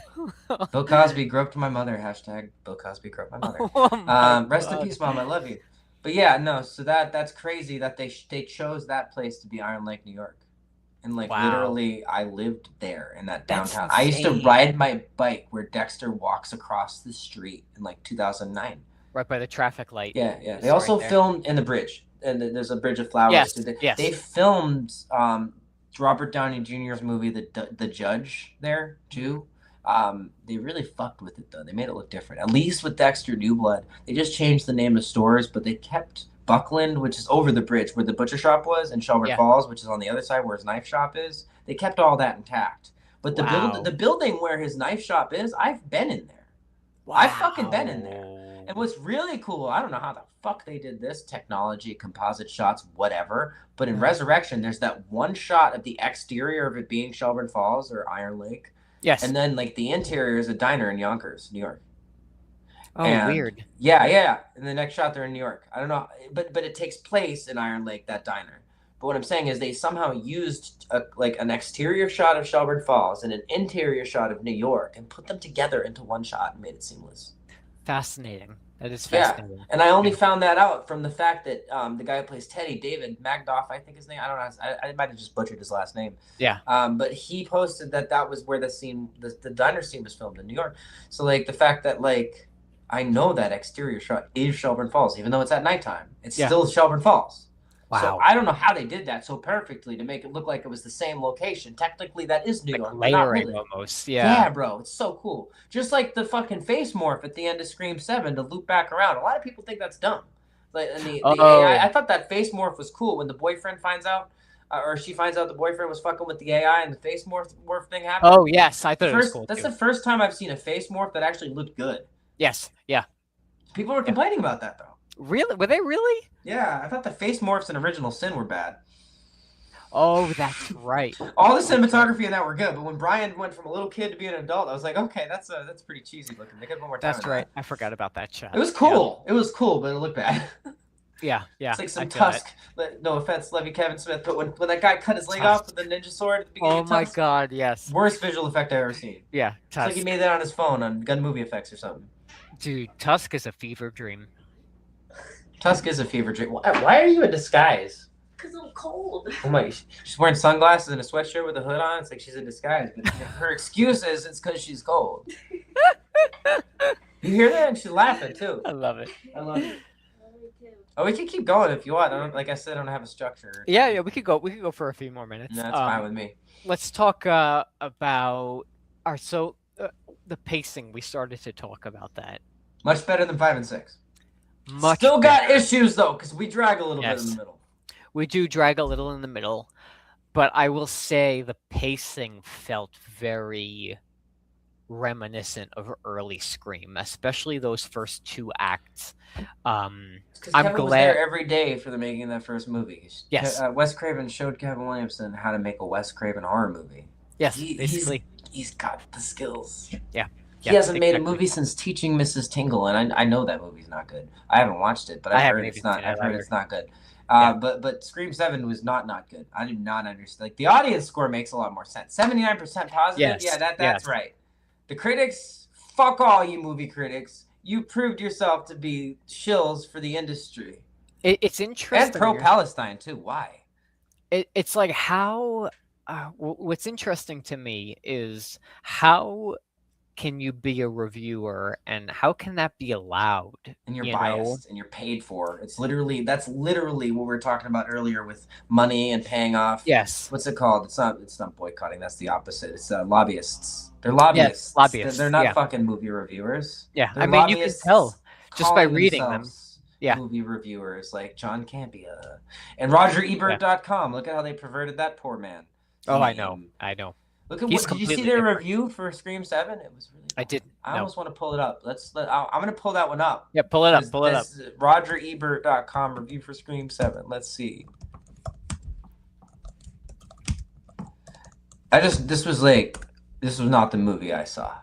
S4: Bill Cosby groped my mother. Hashtag Bill Cosby groped my mother. Rest in peace, Mom. I love you. But yeah, no. So that's crazy that they chose that place to be Iron Lake, New York. And literally, I lived there in that downtown. I used to ride my bike where Dexter walks across the street in 2009.
S2: Right by the traffic light.
S4: Yeah. They also filmed in the bridge, and there's a bridge of flowers.
S2: Yes.
S4: They filmed Robert Downey Jr.'s movie, The Judge, there too. They really fucked with it though. They made it look different. At least with Dexter New Blood, they just changed the name of stores, but they kept Buckland, which is over the bridge where the butcher shop was, and Shelburne Falls, which is on the other side where his knife shop is. They kept all that intact. But the building where his knife shop is, I've been in there. Wow. I've fucking been in there. And what's really cool, I don't know how the fuck they did this, technology, composite shots, whatever, but in Resurrection, there's that one shot of the exterior of it being Shelburne Falls or Iron Lake.
S2: Yes.
S4: And then the interior is a diner in Yonkers, New York.
S2: Oh, weird.
S4: Yeah. And the next shot, they're in New York. I don't know, but it takes place in Iron Lake, that diner. But what I'm saying is they somehow used an exterior shot of Shelburne Falls and an interior shot of New York and put them together into one shot and made it seamless.
S2: Fascinating. That is fascinating.
S4: Yeah, and I only found that out from the fact that the guy who plays Teddy, David Magdoff, I think his name. I don't know. I might have just butchered his last name.
S2: Yeah.
S4: But he posted that was where the diner scene was filmed in New York. So the fact that I know that exterior shot is Shelburne Falls, even though it's at nighttime. It's still Shelburne Falls.
S2: Wow.
S4: So I don't know how they did that so perfectly to make it look like it was the same location. Technically, that is New York.
S2: Layering
S4: really.
S2: Almost. Yeah.
S4: Yeah, bro. It's so cool. Just like the fucking face morph at the end of Scream 7 to loop back around. A lot of people think that's dumb. AI, I thought that face morph was cool when the boyfriend finds out, or she finds out the boyfriend was fucking with the AI and the face morph thing happened.
S2: Oh, yes. I thought it was cool.
S4: That's the first time I've seen a face morph that actually looked good.
S2: Yes. Yeah.
S4: People were complaining about that, though.
S2: Really? Were they really?
S4: Yeah, I thought the face morphs in Original Sin were bad.
S2: Oh, that's right.
S4: All the cinematography in that were good, but when Brian went from a little kid to being an adult, I was like, okay, that's pretty cheesy looking. They could have one more time.
S2: That's right. I forgot about that shot.
S4: It was cool. Yeah. It was cool, but it looked bad.
S2: Yeah, yeah.
S4: It's like some
S2: I feel
S4: Tusk. No offense, love you, Kevin Smith, but when that guy cut his leg off with the ninja sword at the beginning
S2: Oh
S4: of
S2: my
S4: Tusk,
S2: god, yes.
S4: worst visual effect I've ever seen.
S2: Yeah,
S4: It's like he
S2: Tusk.
S4: made that on his phone on Gun Movie Effects or something.
S2: Dude, Tusk is a fever dream.
S4: Tusk is a fever dream. Why are you in disguise?
S5: Because I'm cold.
S4: Oh my! She's wearing sunglasses and a sweatshirt with a hood on. It's like she's in disguise. But her excuse is it's because she's cold. You hear that? And she's laughing too.
S2: I love it.
S4: I love it. Oh, we can keep going if you want. Like I said, I don't have a structure.
S2: Yeah, we could go for a few more minutes.
S4: No, that's fine with me.
S2: Let's talk about the pacing. We started to talk about that.
S4: Much better than 5 and 6.
S2: Much
S4: Still got
S2: better.
S4: issues though, because we drag a little bit in
S2: Yes.
S4: the middle.
S2: We do drag a little in the middle, but I will say the pacing felt very reminiscent of early Scream, especially those first 2 acts.
S4: Because
S2: I'm
S4: Kevin was
S2: glad-
S4: there every day for the making of that first movie.
S2: Yes.
S4: Wes Craven showed Kevin Williamson how to make a Wes Craven horror movie.
S2: Yes, basically.
S4: He's got the skills.
S2: Yeah.
S4: He hasn't made a
S2: exactly.
S4: movie since Teaching Mrs. Tingle, and I know that movie's not good. I haven't watched it, but I've heard it's not. I've heard it's not good. But Scream 7 was not good. I did not understand. Like the audience score makes a lot more sense. 79% positive.
S2: Yes,
S4: Yeah, that's
S2: yes.
S4: right. The critics, fuck all you movie critics. You proved yourself to be shills for the industry.
S2: It's interesting.
S4: And pro-Palestine too. Why?
S2: It's like how. What's interesting to me is how can you be a reviewer and how can that be allowed?
S4: And you're
S2: you
S4: biased and you're paid for. That's literally what we were talking about earlier with money and paying off.
S2: Yes.
S4: What's it called? It's not boycotting. That's the opposite. It's lobbyists. They're lobbyists.
S2: Yes, lobbyists.
S4: They're not fucking movie reviewers.
S2: Yeah,
S4: They're
S2: I mean, you can
S4: lobbyists
S2: tell just by
S4: calling
S2: reading them.
S4: themselves
S2: Yeah.
S4: movie reviewers like John Campia and RogerEbert.com. Look at how they perverted that poor man.
S2: Oh, I know.
S4: Look at
S2: He's
S4: did you see
S2: completely
S4: their
S2: different.
S4: review for Scream 7? It was really
S2: I didn't.
S4: I
S2: No.
S4: almost want to pull it up. I'm gonna pull that one up.
S2: Yeah, pull it up. Pull it up.
S4: This RogerEbert.com review for Scream 7. Let's see. This was not the movie I saw.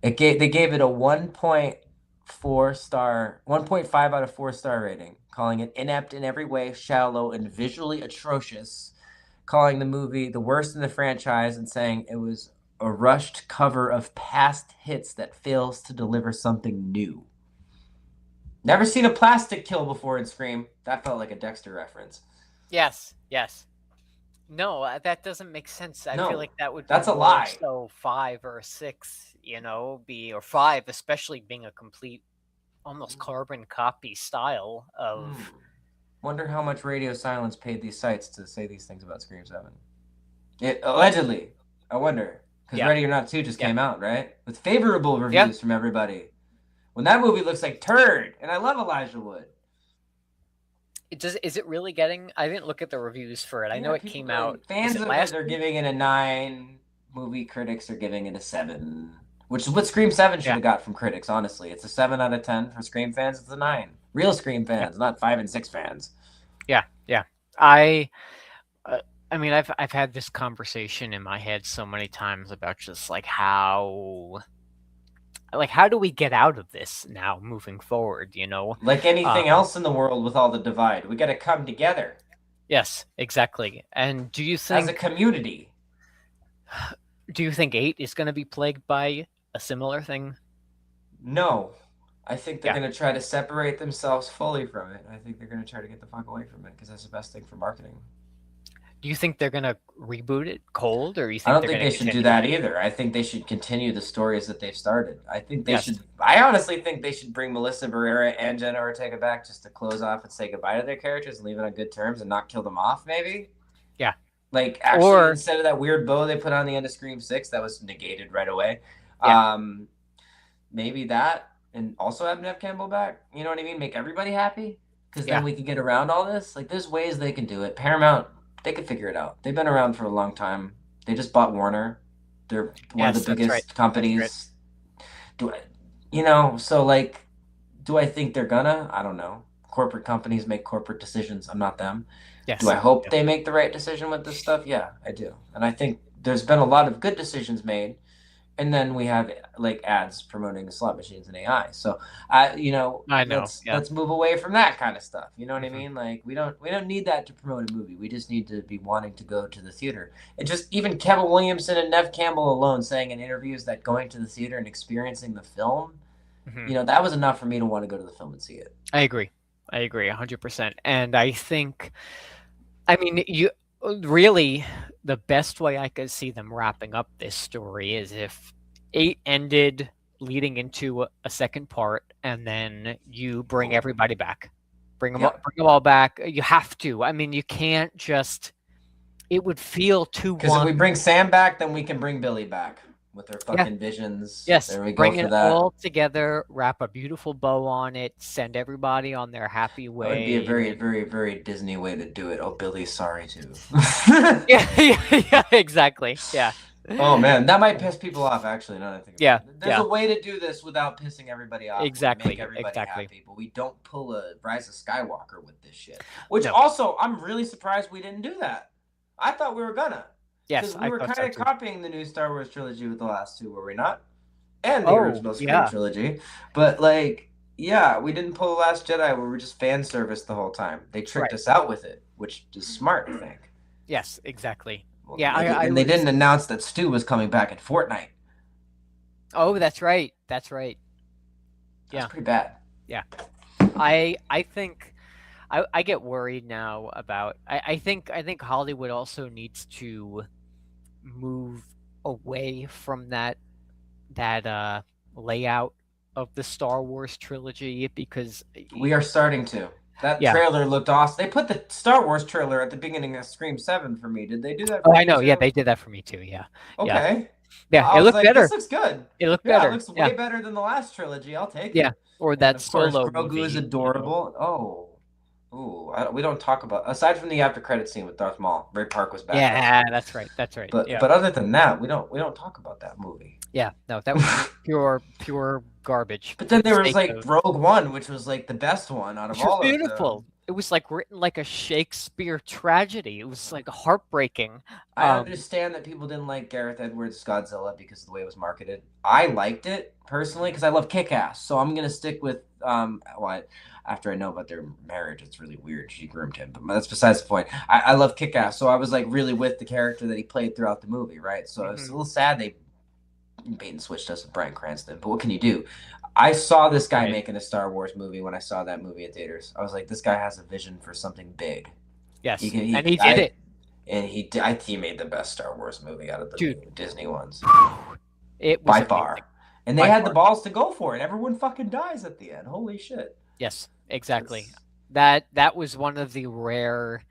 S4: They gave it a 1.5 out of 4 star rating, calling it inept in every way, shallow, and visually atrocious, calling the movie the worst in the franchise and saying it was a rushed cover of past hits that fails to deliver something new. Never seen a plastic kill before in Scream. That felt like a Dexter reference.
S2: Yes. No, that doesn't make sense. I
S4: No,
S2: feel like that would be
S4: that's a
S2: more
S4: lie.
S2: So 5 or 6, or 5, especially being a complete, almost carbon copy style of.
S4: Wonder how much radio silence paid these sites to say these things about Scream 7. Allegedly. I wonder. Because Ready or Not 2 just came out, right? With favorable reviews from everybody. When that movie looks like turd. And I love Elijah Wood.
S2: Is it really getting? I didn't look at the reviews for it. I know it came out.
S4: Fans of it are giving it a 9. Movie critics are giving it a 7. Which is what Scream 7 should have got from critics, honestly. It's a 7 out of 10. For Scream fans, it's a 9. Real Scream fans, not 5 and 6 fans.
S2: Yeah. I mean, I've had this conversation in my head so many times about just like how do we get out of this now moving forward,
S4: Like anything else in the world with all the divide, we got to come together.
S2: Yes, exactly. And do you think
S4: as a community,
S2: do you think 8 is going to be plagued by a similar thing?
S4: No. I think they're going to try to separate themselves fully from it. I think they're going to try to get the fuck away from it because that's the best thing for marketing.
S2: Do you think they're going to reboot it cold, or you think
S4: I don't think they should do that either. I think they should continue the stories that they've started. I think they should. I honestly think they should bring Melissa Barrera and Jenna Ortega back just to close off and say goodbye to their characters and leave it on good terms and not kill them off, maybe.
S2: Yeah.
S4: Like actually, instead of that weird bow they put on the end of Scream 6, that was negated right away. Yeah. Maybe that, and also have Neve Campbell back. You know what I mean? Make everybody happy, because then we can get around all this. Like, there's ways they can do it. Paramount. They could figure it out. They've been around for a long time. They just bought Warner. They're one of the biggest companies. Do I think they're gonna? I don't know. Corporate companies make corporate decisions. I'm not them.
S2: Yes.
S4: Do I hope they make the right decision with this stuff? Yeah, I do. And I think there's been a lot of good decisions made And then we have like ads promoting the slot machines and AI. So, you know,
S2: I know.
S4: let's move away from that kind of stuff. You know what I
S2: Mhm.
S4: mean? Like we don't need that to promote a movie. We just need to be wanting to go to the theater. And just even Kevin Williamson and Nev Campbell alone saying in interviews that going to the theater and experiencing the film,
S2: Mhm.
S4: you know, that was enough for me to want to go to the film and see it.
S2: I agree 100%. And I think, I mean, you really, the best way I could see them wrapping up this story is if 8 ended leading into a second part, and then you bring everybody back. Bring them,
S4: Yeah.
S2: bring them all back. You have to. I mean, you can't just. It would feel too
S4: Because if we
S2: one.
S4: bring Sam back, then we can bring Billy back with her
S2: Yeah.
S4: fucking visions.
S2: Yes,
S4: There we go
S2: bring
S4: for
S2: it
S4: that.
S2: all together, wrap a beautiful bow on it, send everybody on their happy
S4: That would be a
S2: way.
S4: very, very, very Disney way to do it. Oh, Billy's sorry too.
S2: Yeah, exactly. Yeah.
S4: Oh man, that might piss people off. Actually, now that I think
S2: Yeah,
S4: about it. There's a way to do this without pissing everybody off.
S2: Exactly,
S4: Make everybody
S2: exactly.
S4: happy, but we don't pull a Rise of Skywalker with this shit. Which
S2: No.
S4: also, I'm really surprised we didn't do that. I thought we were gonna.
S2: Yes,
S4: Because we were
S2: thought so
S4: kind of
S2: too.
S4: copying the new Star Wars trilogy with the last two, were we not? And the original Screen
S2: yeah.
S4: trilogy. But like, yeah, we didn't pull the Last Jedi where we were just fan service the whole time. They tricked
S2: Right.
S4: us out with it, which is smart, I think.
S2: Yes, exactly.
S4: Well,
S2: Yeah,
S4: they didn't announce that Stu was coming back in Fortnite.
S2: Oh, that's right. That's right.
S4: That's pretty bad.
S2: Yeah. I think I get worried now about I think Hollywood also needs to move away from that layout of the Star Wars trilogy, because
S4: We are starting to. That trailer looked awesome. They put the Star Wars trailer at the beginning of Scream 7 for me. Did they do that for
S2: I
S4: you
S2: know.
S4: too?
S2: Yeah, they did that for me too. Yeah.
S4: Okay.
S2: Yeah,
S4: I
S2: it
S4: was
S2: looked
S4: like,
S2: better.
S4: This looks good.
S2: It looked better.
S4: It looks way better than the last trilogy. I'll take it.
S2: Yeah, or that
S4: Of course,
S2: Solo
S4: Grogu
S2: movie.
S4: is adorable. We don't talk about, aside from the after credit scene with Darth Maul. Ray Park was back.
S2: Yeah, that's right. That's right.
S4: But
S2: yeah.
S4: but other than that, we don't talk about that movie.
S2: Yeah, no, that was pure garbage.
S4: But then there was like Rogue One, which was like the best one out of all of them.
S2: Beautiful. It was like written like a Shakespeare tragedy. It was like heartbreaking.
S4: I understand that people didn't like Gareth Edwards' Godzilla because of the way it was marketed. I liked it personally because I love Kick-Ass. So I'm gonna stick with after I know about their marriage, it's really weird. She groomed him, but that's besides the point. I love Kick-Ass, so I was like really with the character that he played throughout the movie, right? So it's a little sad they bait and switched us with Bryan Cranston, but what can you do? I saw this guy making a Star Wars movie when I saw that movie at theaters. I was like, this guy has a vision for something big.
S2: Yes, and he did it.
S4: And he made the best Star Wars movie out of the Disney ones.
S2: It was
S4: by far. And they had the balls to go for it. Everyone fucking dies at the end. Holy shit.
S2: Yes, exactly. That was one of the rare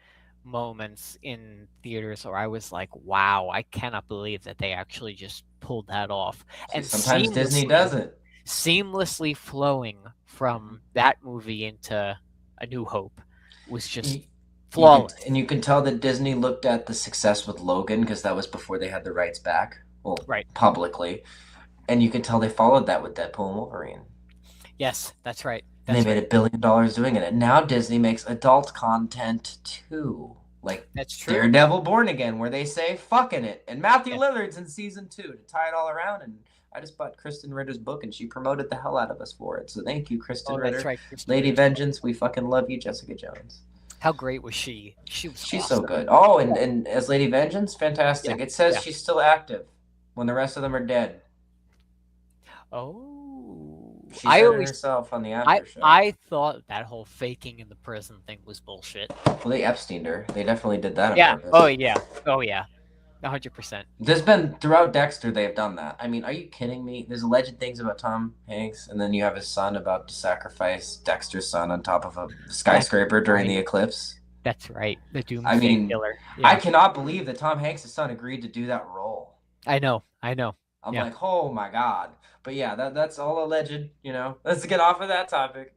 S2: moments in theaters where I was like, wow, I cannot believe that they actually just pulled that off.
S4: And sometimes Disney does it.
S2: Seamlessly flowing from that movie into A New Hope was just flawless.
S4: And you can tell that Disney looked at the success with Logan because that was before they had the rights back. Well, publicly. And you can tell they followed that with Deadpool and Wolverine.
S2: Yes, that's right.
S4: And they made $1 billion doing it. And now Disney makes adult content too. Like
S2: that's true.
S4: Daredevil Born Again, where they say fucking it. And Matthew Lillard's in season 2 to tie it all around. And I just bought Kristen Ritter's book and she promoted the hell out of us for it. So thank you, Kristen Ritter. That's right, Lady Vengeance, we fucking love you, Jessica Jones.
S2: How great was she? She's
S4: awesome. So good. Oh, and as Lady Vengeance, fantastic. It says she's still active when the rest of them are dead.
S2: Oh,
S4: she said it herself on the after show.
S2: I thought that whole faking in the prison thing was bullshit.
S4: Well, they Epsteined her. They definitely did that.
S2: Yeah.
S4: On purpose.
S2: Oh yeah. 100%.
S4: There's been throughout Dexter, they have done that. I mean, are you kidding me? There's alleged things about Tom Hanks, and then you have his son about to sacrifice Dexter's son on top of a skyscraper during the eclipse.
S2: That's right. The Doomsday Killer.
S4: Yeah. I cannot believe that Tom Hanks' son agreed to do that role.
S2: I know.
S4: I'm like, oh my god. But yeah, that's all alleged, you know. Let's get off of that topic.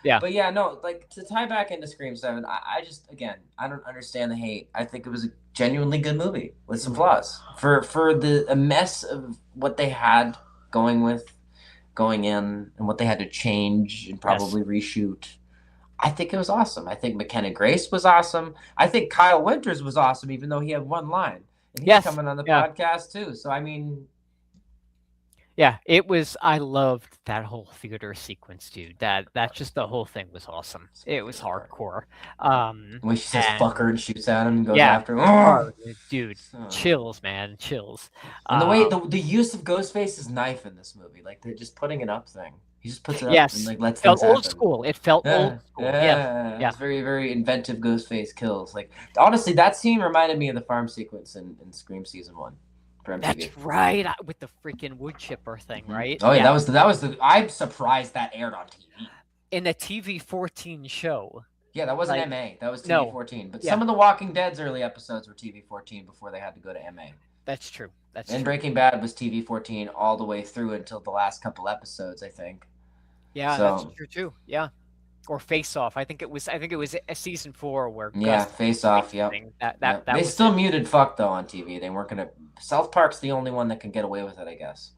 S2: Yeah.
S4: But yeah, no, like to tie back into Scream 7, I just, again, I don't understand the hate. I think it was a genuinely good movie with some flaws. For a mess of what they had going in and what they had to change and probably reshoot. I think it was awesome. I think McKenna Grace was awesome. I think Kyle Winters was awesome, even though he had one line. And he's coming on the podcast too. So I mean,
S2: Yeah, it was. I loved that whole theater sequence, dude. That just the whole thing was awesome.
S4: It's my
S2: It was
S4: favorite part.
S2: hardcore.
S4: When she says
S2: And
S4: "fucker" and shoots at him and goes
S2: yeah,
S4: after him.
S2: dude,
S4: So-
S2: chills, man, chills.
S4: And the way the use of Ghostface's knife in this movie, like they're just putting it up thing. He just puts it up
S2: Yes,
S4: and like lets
S2: felt
S4: things
S2: old
S4: happen.
S2: school. It felt old school. Yeah.
S4: It's very, very inventive Ghostface kills. Like honestly, that scene reminded me of the farm sequence in Scream season 1 for MTV.
S2: That's right, with the freaking wood chipper thing, right?
S4: Oh yeah, that was the. I'm surprised that aired on TV.
S2: In a TV-14 show.
S4: Yeah, that wasn't
S2: Like,
S4: MA. That was
S2: no.
S4: TV-14. But
S2: Yeah.
S4: some of the Walking Dead's early episodes were TV-14 before they had to go to MA.
S2: That's true. That's
S4: And
S2: true.
S4: Breaking Bad was TV-14 all the way through until the last couple episodes, I think.
S2: Yeah,
S4: So-
S2: that's true too. Yeah. Or Face Off. I think it was a season 4 where
S4: Yeah,
S2: Gus
S4: Face Off. Yep.
S2: thing. That
S4: They
S2: was
S4: still
S2: it.
S4: muted fuck though on TV. They weren't gonna. South Park's the only one that can get away with it, I guess.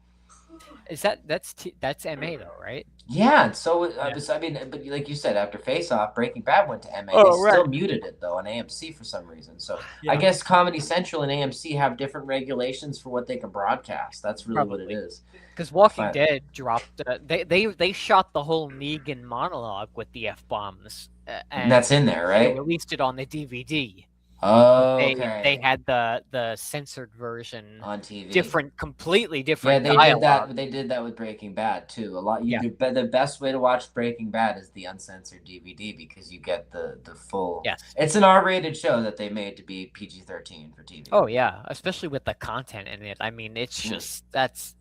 S2: Is that's MA though, right?
S4: Yeah, and so
S2: Yeah.
S4: I mean, but like you said, after Face Off, Breaking Bad went to MA.
S2: Oh,
S4: They still
S2: right.
S4: muted it though on AMC for some reason. So
S2: Yeah.
S4: I guess Comedy Central and AMC have different regulations for what they can broadcast. That's really what it
S2: Probably.
S4: is.
S2: Because Walking
S4: Fine.
S2: Dead dropped. They shot the whole Negan monologue with the F-bombs,
S4: And
S2: and
S4: that's in there,
S2: they
S4: right?
S2: released it on the DVD.
S4: Oh,
S2: They
S4: okay.
S2: they had the censored version,
S4: on TV.
S2: completely
S4: Yeah,
S2: different
S4: they did
S2: dialogue.
S4: that. They did that with Breaking Bad too. A lot.
S2: Yeah.
S4: The best way to watch Breaking Bad is the uncensored DVD because you get the full.
S2: Yes.
S4: It's an R-rated show that they made to be PG-13 for TV.
S2: Oh yeah, especially with the content in it. I mean, it's
S4: Mm.
S2: just that's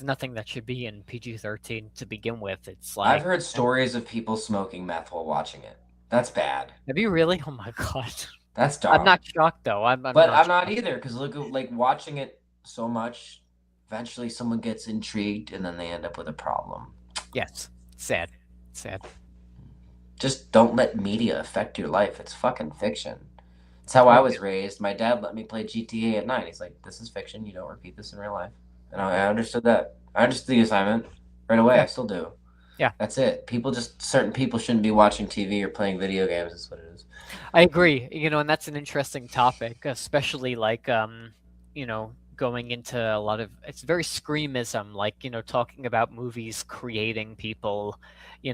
S2: nothing that should be in PG-13 to begin with. It's like,
S4: I've heard stories of people smoking meth while watching it. That's bad.
S2: have you really? Oh my god.
S4: That's dark.
S2: I'm not shocked though. I'm
S4: But
S2: not
S4: I'm not
S2: shocked.
S4: either because look, like watching it so much, eventually someone gets intrigued and then they end up with a problem.
S2: Yes. Sad.
S4: Just don't let media affect your life. It's fucking fiction. It's how I was raised. My dad let me play GTA at night. He's like, "This is fiction. You don't repeat this in real life." And I understood that. I understood the assignment right away.
S2: Yeah.
S4: I still do.
S2: Yeah.
S4: That's it. Certain people shouldn't be watching TV or playing video games. That's what it is.
S2: I agree. And that's an interesting topic, especially like going into a lot of, it's very screamism, like talking about movies creating people. I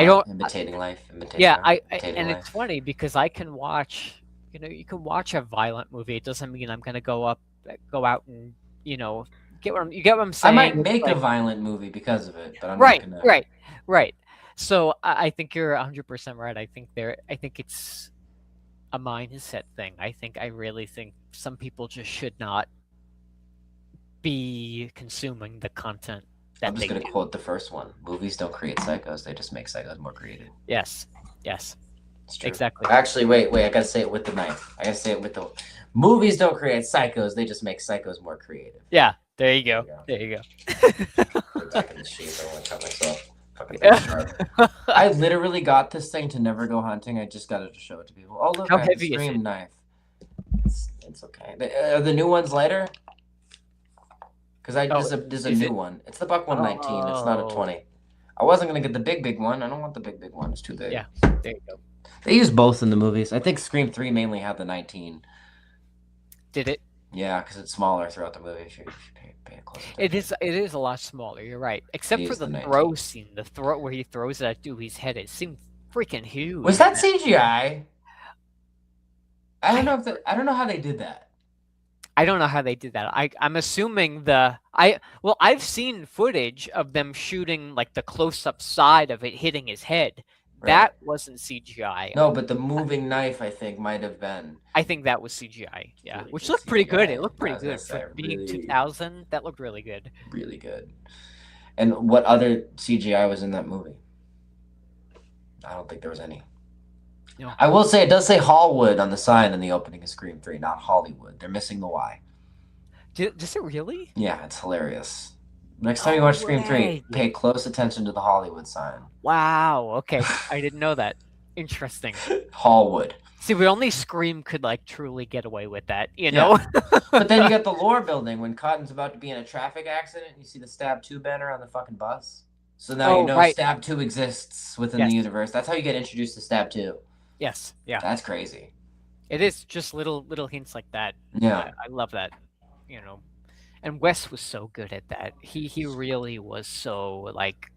S2: don't.
S4: Imitating life.
S2: Yeah,
S4: imitating
S2: and
S4: life.
S2: it's funny because I can watch. You can watch a violent movie. It doesn't mean I'm gonna go out and get what I'm
S4: I
S2: saying.
S4: might
S2: It's
S4: make
S2: like-
S4: a violent movie because of it, but I'm
S2: right,
S4: not gonna.
S2: right. So I think you're 100% right. I think it's a mindset thing. I really think some people just should not be consuming the content that
S4: I'm
S2: they
S4: just gonna
S2: do.
S4: quote the first one: "Movies don't create psychos; they just make psychos more creative."
S2: Yes,
S4: It's true.
S2: exactly.
S4: Actually, wait! I gotta say it with the knife. I gotta say it with the. Movies don't create psychos; they just make psychos more creative.
S2: Yeah, there you go.
S4: There
S2: There you go.
S4: Put it back in the sheet. I don't want to cut myself. Fucking sharp. I literally got this thing to never go hunting. I just got it to show it to people. Oh look,
S2: How
S4: I have a
S2: heavy is
S4: Scream
S2: it?
S4: knife. It's okay. Are the new ones lighter? Because there's a
S2: is
S4: new
S2: it?
S4: one. It's the Buck 119. It's not a
S2: Oh.
S4: 20. I wasn't gonna get the big one. I don't want the big one. It's too big.
S2: Yeah. There you go.
S4: They use both in the movies. I think Scream 3 mainly had the 19.
S2: Did it?
S4: Yeah, because it's smaller throughout the movie. If you pay close attention.
S2: It is a lot smaller. You're right. Except
S4: It
S2: for
S4: is
S2: the
S4: the
S2: throw scene, the throw where he throws it at Dewey's head. It seemed freaking huge.
S4: Was that CGI? I don't know how they did that.
S2: I don't know how they did that. I'm assuming I've seen footage of them shooting like the close-up side of it hitting his head.
S4: Right.
S2: That wasn't CGI.
S4: No, but the moving knife I think might have been.
S2: I think that was CGI. Yeah,
S4: Really
S2: which
S4: good
S2: looked pretty good.
S4: CGI.
S2: It looked pretty
S4: I was gonna
S2: good
S4: say,
S2: for being
S4: really-
S2: 2000. That looked really good.
S4: Really good. And what other CGI was in that movie? I don't think there was any.
S2: No.
S4: I will say it does say Hallwood on the sign in the opening of Scream 3, not Hollywood. They're missing the Y.
S2: Does it really?
S4: Yeah, it's hilarious. Next time you watch Scream 3,
S2: way.
S4: pay close attention to the Hollywood sign.
S2: Wow. Okay, I didn't know that. Interesting.
S4: Hallwood.
S2: See, we only Scream could like truly get away with that, you
S4: Yeah.
S2: know?
S4: But then you got the lore building when Cotton's about to be in a traffic accident and you see the Stab 2 banner on the fucking bus. So now
S2: Oh,
S4: you know
S2: right.
S4: Stab 2 exists within
S2: Yes.
S4: the universe. That's how you get introduced to Stab 2.
S2: Yes. Yeah.
S4: That's crazy.
S2: It is just little hints like that.
S4: Yeah.
S2: I love that. You know, And Wes was so good at that. He really was so like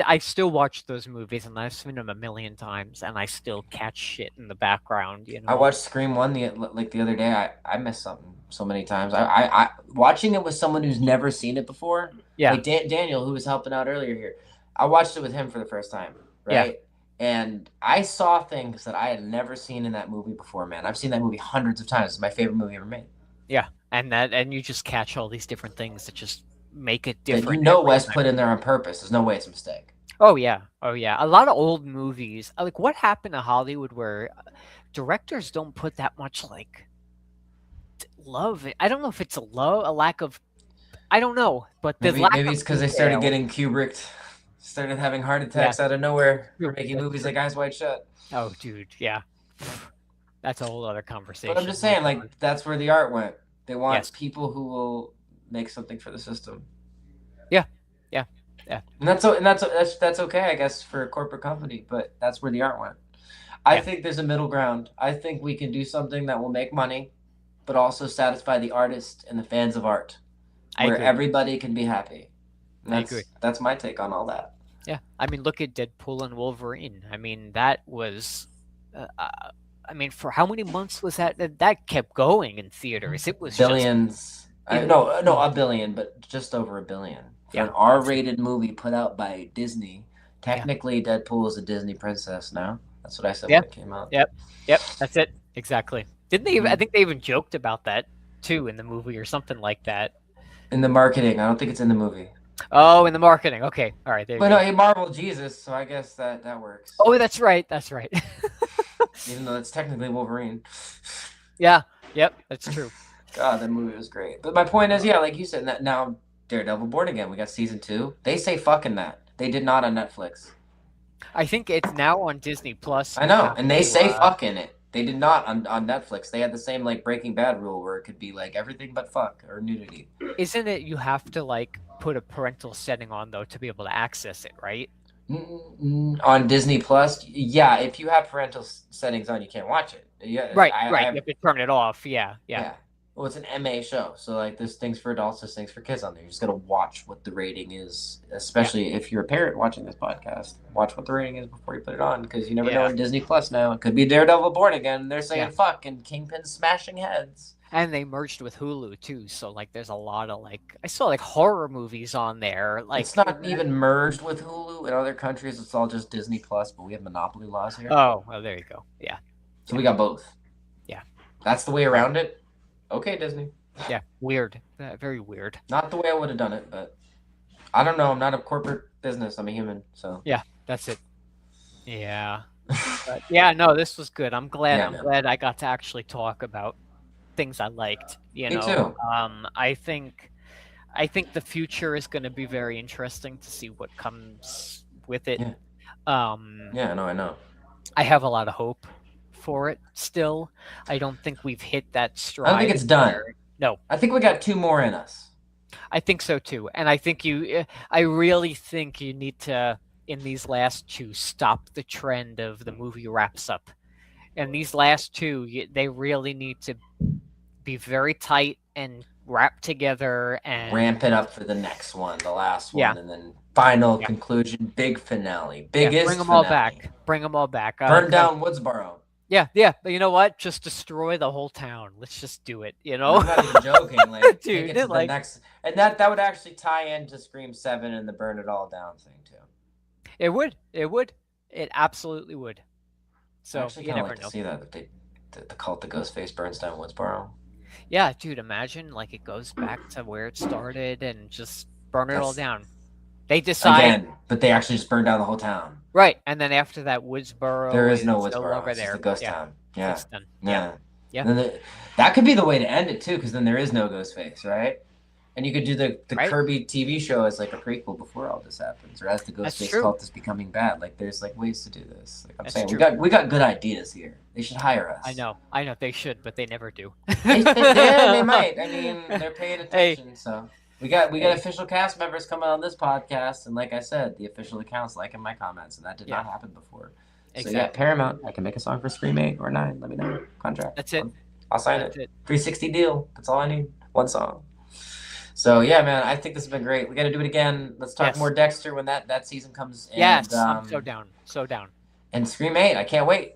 S2: I still watch those movies and I've seen them a million times and I still catch shit in the background,
S4: I watched Scream 1 the other day. I missed something so many times. I watching it with someone who's never seen it before.
S2: Yeah.
S4: Like Daniel, who was helping out earlier here. I watched it with him for the first time, right? And I saw things that I had never seen in that movie before, man. I've seen that movie hundreds of times. It's my favorite movie ever made.
S2: Yeah. And you just catch all these different things that just make it
S4: That
S2: different.
S4: you know
S2: every
S4: Wes
S2: time.
S4: put in there on purpose. There's no way it's a mistake.
S2: Oh yeah. A lot of old movies. Like what happened to Hollywood where directors don't put that much like love. I don't know if it's a lack of. I don't know, but the lack
S4: Maybe
S2: of
S4: it's because they started getting Kubrick, started having heart attacks out of nowhere for making movies like Eyes Wide Shut.
S2: Oh, dude, yeah, that's a whole other conversation.
S4: But I'm just saying, like that's where the art went. They want
S2: Yes.
S4: people who will make something for the system.
S2: Yeah.
S4: And that's okay, I guess, for a corporate company. But that's where the art went. I think there's a middle ground. I think we can do something that will make money, but also satisfy the artist and the fans of art, where everybody can be happy. And
S2: I agree.
S4: That's my take on all that.
S2: Yeah, I mean, look at Deadpool and Wolverine. I mean, that was. I mean, for how many months was that? That kept going in theaters. It was
S4: billions. No, a billion, but just over a billion. For an R-rated movie put out by Disney, technically Deadpool is a Disney princess now. That's what I said when it came out.
S2: Yep, that's it. Exactly. Didn't they even? I think they even joked about that too in the movie or something like that.
S4: In the marketing, I don't think it's in the movie.
S2: Oh, in the marketing. Okay, all right.
S4: But no, he marveled Jesus, so I guess that works.
S2: Oh, that's right. That's right.
S4: Even though it's technically Wolverine.
S2: Yeah. Yep. That's true.
S4: God, that movie was great. But my point is, like you said, that now Daredevil Born Again. We got season 2. They say fucking that. They did not on Netflix.
S2: I think it's now on Disney Plus.
S4: I know, and they say fucking it. They did not on Netflix. They had the same like Breaking Bad rule where it could be like everything but fuck or nudity.
S2: Isn't it you have to like put a parental setting on though to be able to access it, right?
S4: On Disney Plus, yeah. If you have parental settings on, you can't watch it. Yeah,
S2: right. You have to turn it off. Yeah.
S4: Well, it's an MA show, so like there's things for adults, there's things for kids on there. You just gotta watch what the rating is, especially if you're a parent watching this podcast. Watch what the rating is before you put it on, because you never know on Disney Plus now. It could be Daredevil Born Again. They're saying fuck and Kingpin smashing heads.
S2: And they merged with Hulu too, so like there's a lot of like I saw like horror movies on there. Like
S4: it's not even merged with Hulu in other countries. It's all just Disney Plus, but we have monopoly laws here.
S2: Oh, well, there you go. Yeah.
S4: So we got both.
S2: Yeah.
S4: That's the way around it. Okay, Disney.
S2: Yeah, weird. Very weird.
S4: Not the way I would have done it, but I don't know. I'm not a corporate business. I'm a human, so.
S2: Yeah, that's it. Yeah. But yeah, no, this was good. I'm glad. I'm glad I got to actually talk about things I liked. You know,
S4: me too.
S2: I think the future is going to be very interesting to see what comes with it.
S4: I know.
S2: I have a lot of hope for it still. I don't think we've hit that stride.
S4: I don't think it's done.
S2: No.
S4: I think we got 2 more in us.
S2: I think so too. And I think I really think you need to, in these last 2, stop the trend of the movie wraps up. And these last 2, they really need to be very tight and wrap together and
S4: ramp it up for the next one, the last one, and then final conclusion, big finale, biggest
S2: bring them
S4: finale.
S2: all back.
S4: Burn down Woodsboro.
S2: Yeah. But you know what? Just destroy the whole town. Let's just do it. You know,
S4: I'm not even joking. Like,
S2: dude,
S4: take it to the next, and that would actually tie into Scream 7 and the burn it all down thing too.
S2: It would. It absolutely would. So you never know.
S4: To see that the cult that Ghostface burns down Woodsboro.
S2: Yeah, dude. Imagine like it goes back to where it started and just burn it all down. They decide
S4: again, but they actually just burn down the whole town.
S2: Right, and then after that, Woodsboro.
S4: There is no Woodsboro. It's just a ghost town. Yeah.
S2: Yeah.
S4: That could be the way to end it too, because then there is no Ghostface, right? And you could do the Kirby TV show as like a prequel before all this happens, or as the Ghostface cult is becoming bad. Like there's like ways to do this. Like I'm saying, we got good ideas here. They should hire us.
S2: I know they should, but they never do.
S4: They might. I mean, they're paying attention, so. We got official cast members coming on this podcast, and like I said, the official accounts liking my comments, and that did not happen before. Exactly. So yeah, Paramount, I can make a song for Scream 8 or 9. Let me know. Contract.
S2: That's it.
S4: I'll sign it. 360 deal. That's all I need. One song. So yeah, man, I think this has been great. We got to do it again. Let's talk
S2: Yes.
S4: more Dexter when that season comes. And,
S2: Yes, I'm so down. So down.
S4: And Scream 8, I can't wait.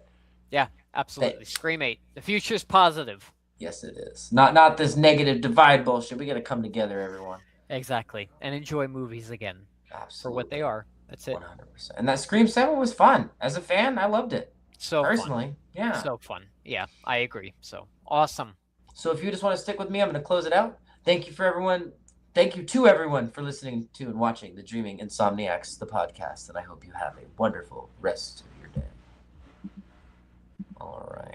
S2: Yeah, absolutely. Scream 8. The future's positive.
S4: Yes, it is. Not this negative divide bullshit. We got to come together, everyone.
S2: Exactly. And enjoy movies again
S4: Absolutely.
S2: for what they are. That's it.
S4: 100%. And that Scream 7 was fun. As a fan, I loved it.
S2: So
S4: personally,
S2: fun.
S4: yeah.
S2: So fun. Yeah, I agree. So awesome.
S4: So if you just want to stick with me, I'm going to close it out. Thank you to everyone for listening to and watching the Dreaming Insomniacs, the podcast. And I hope you have a wonderful rest of your day. All right.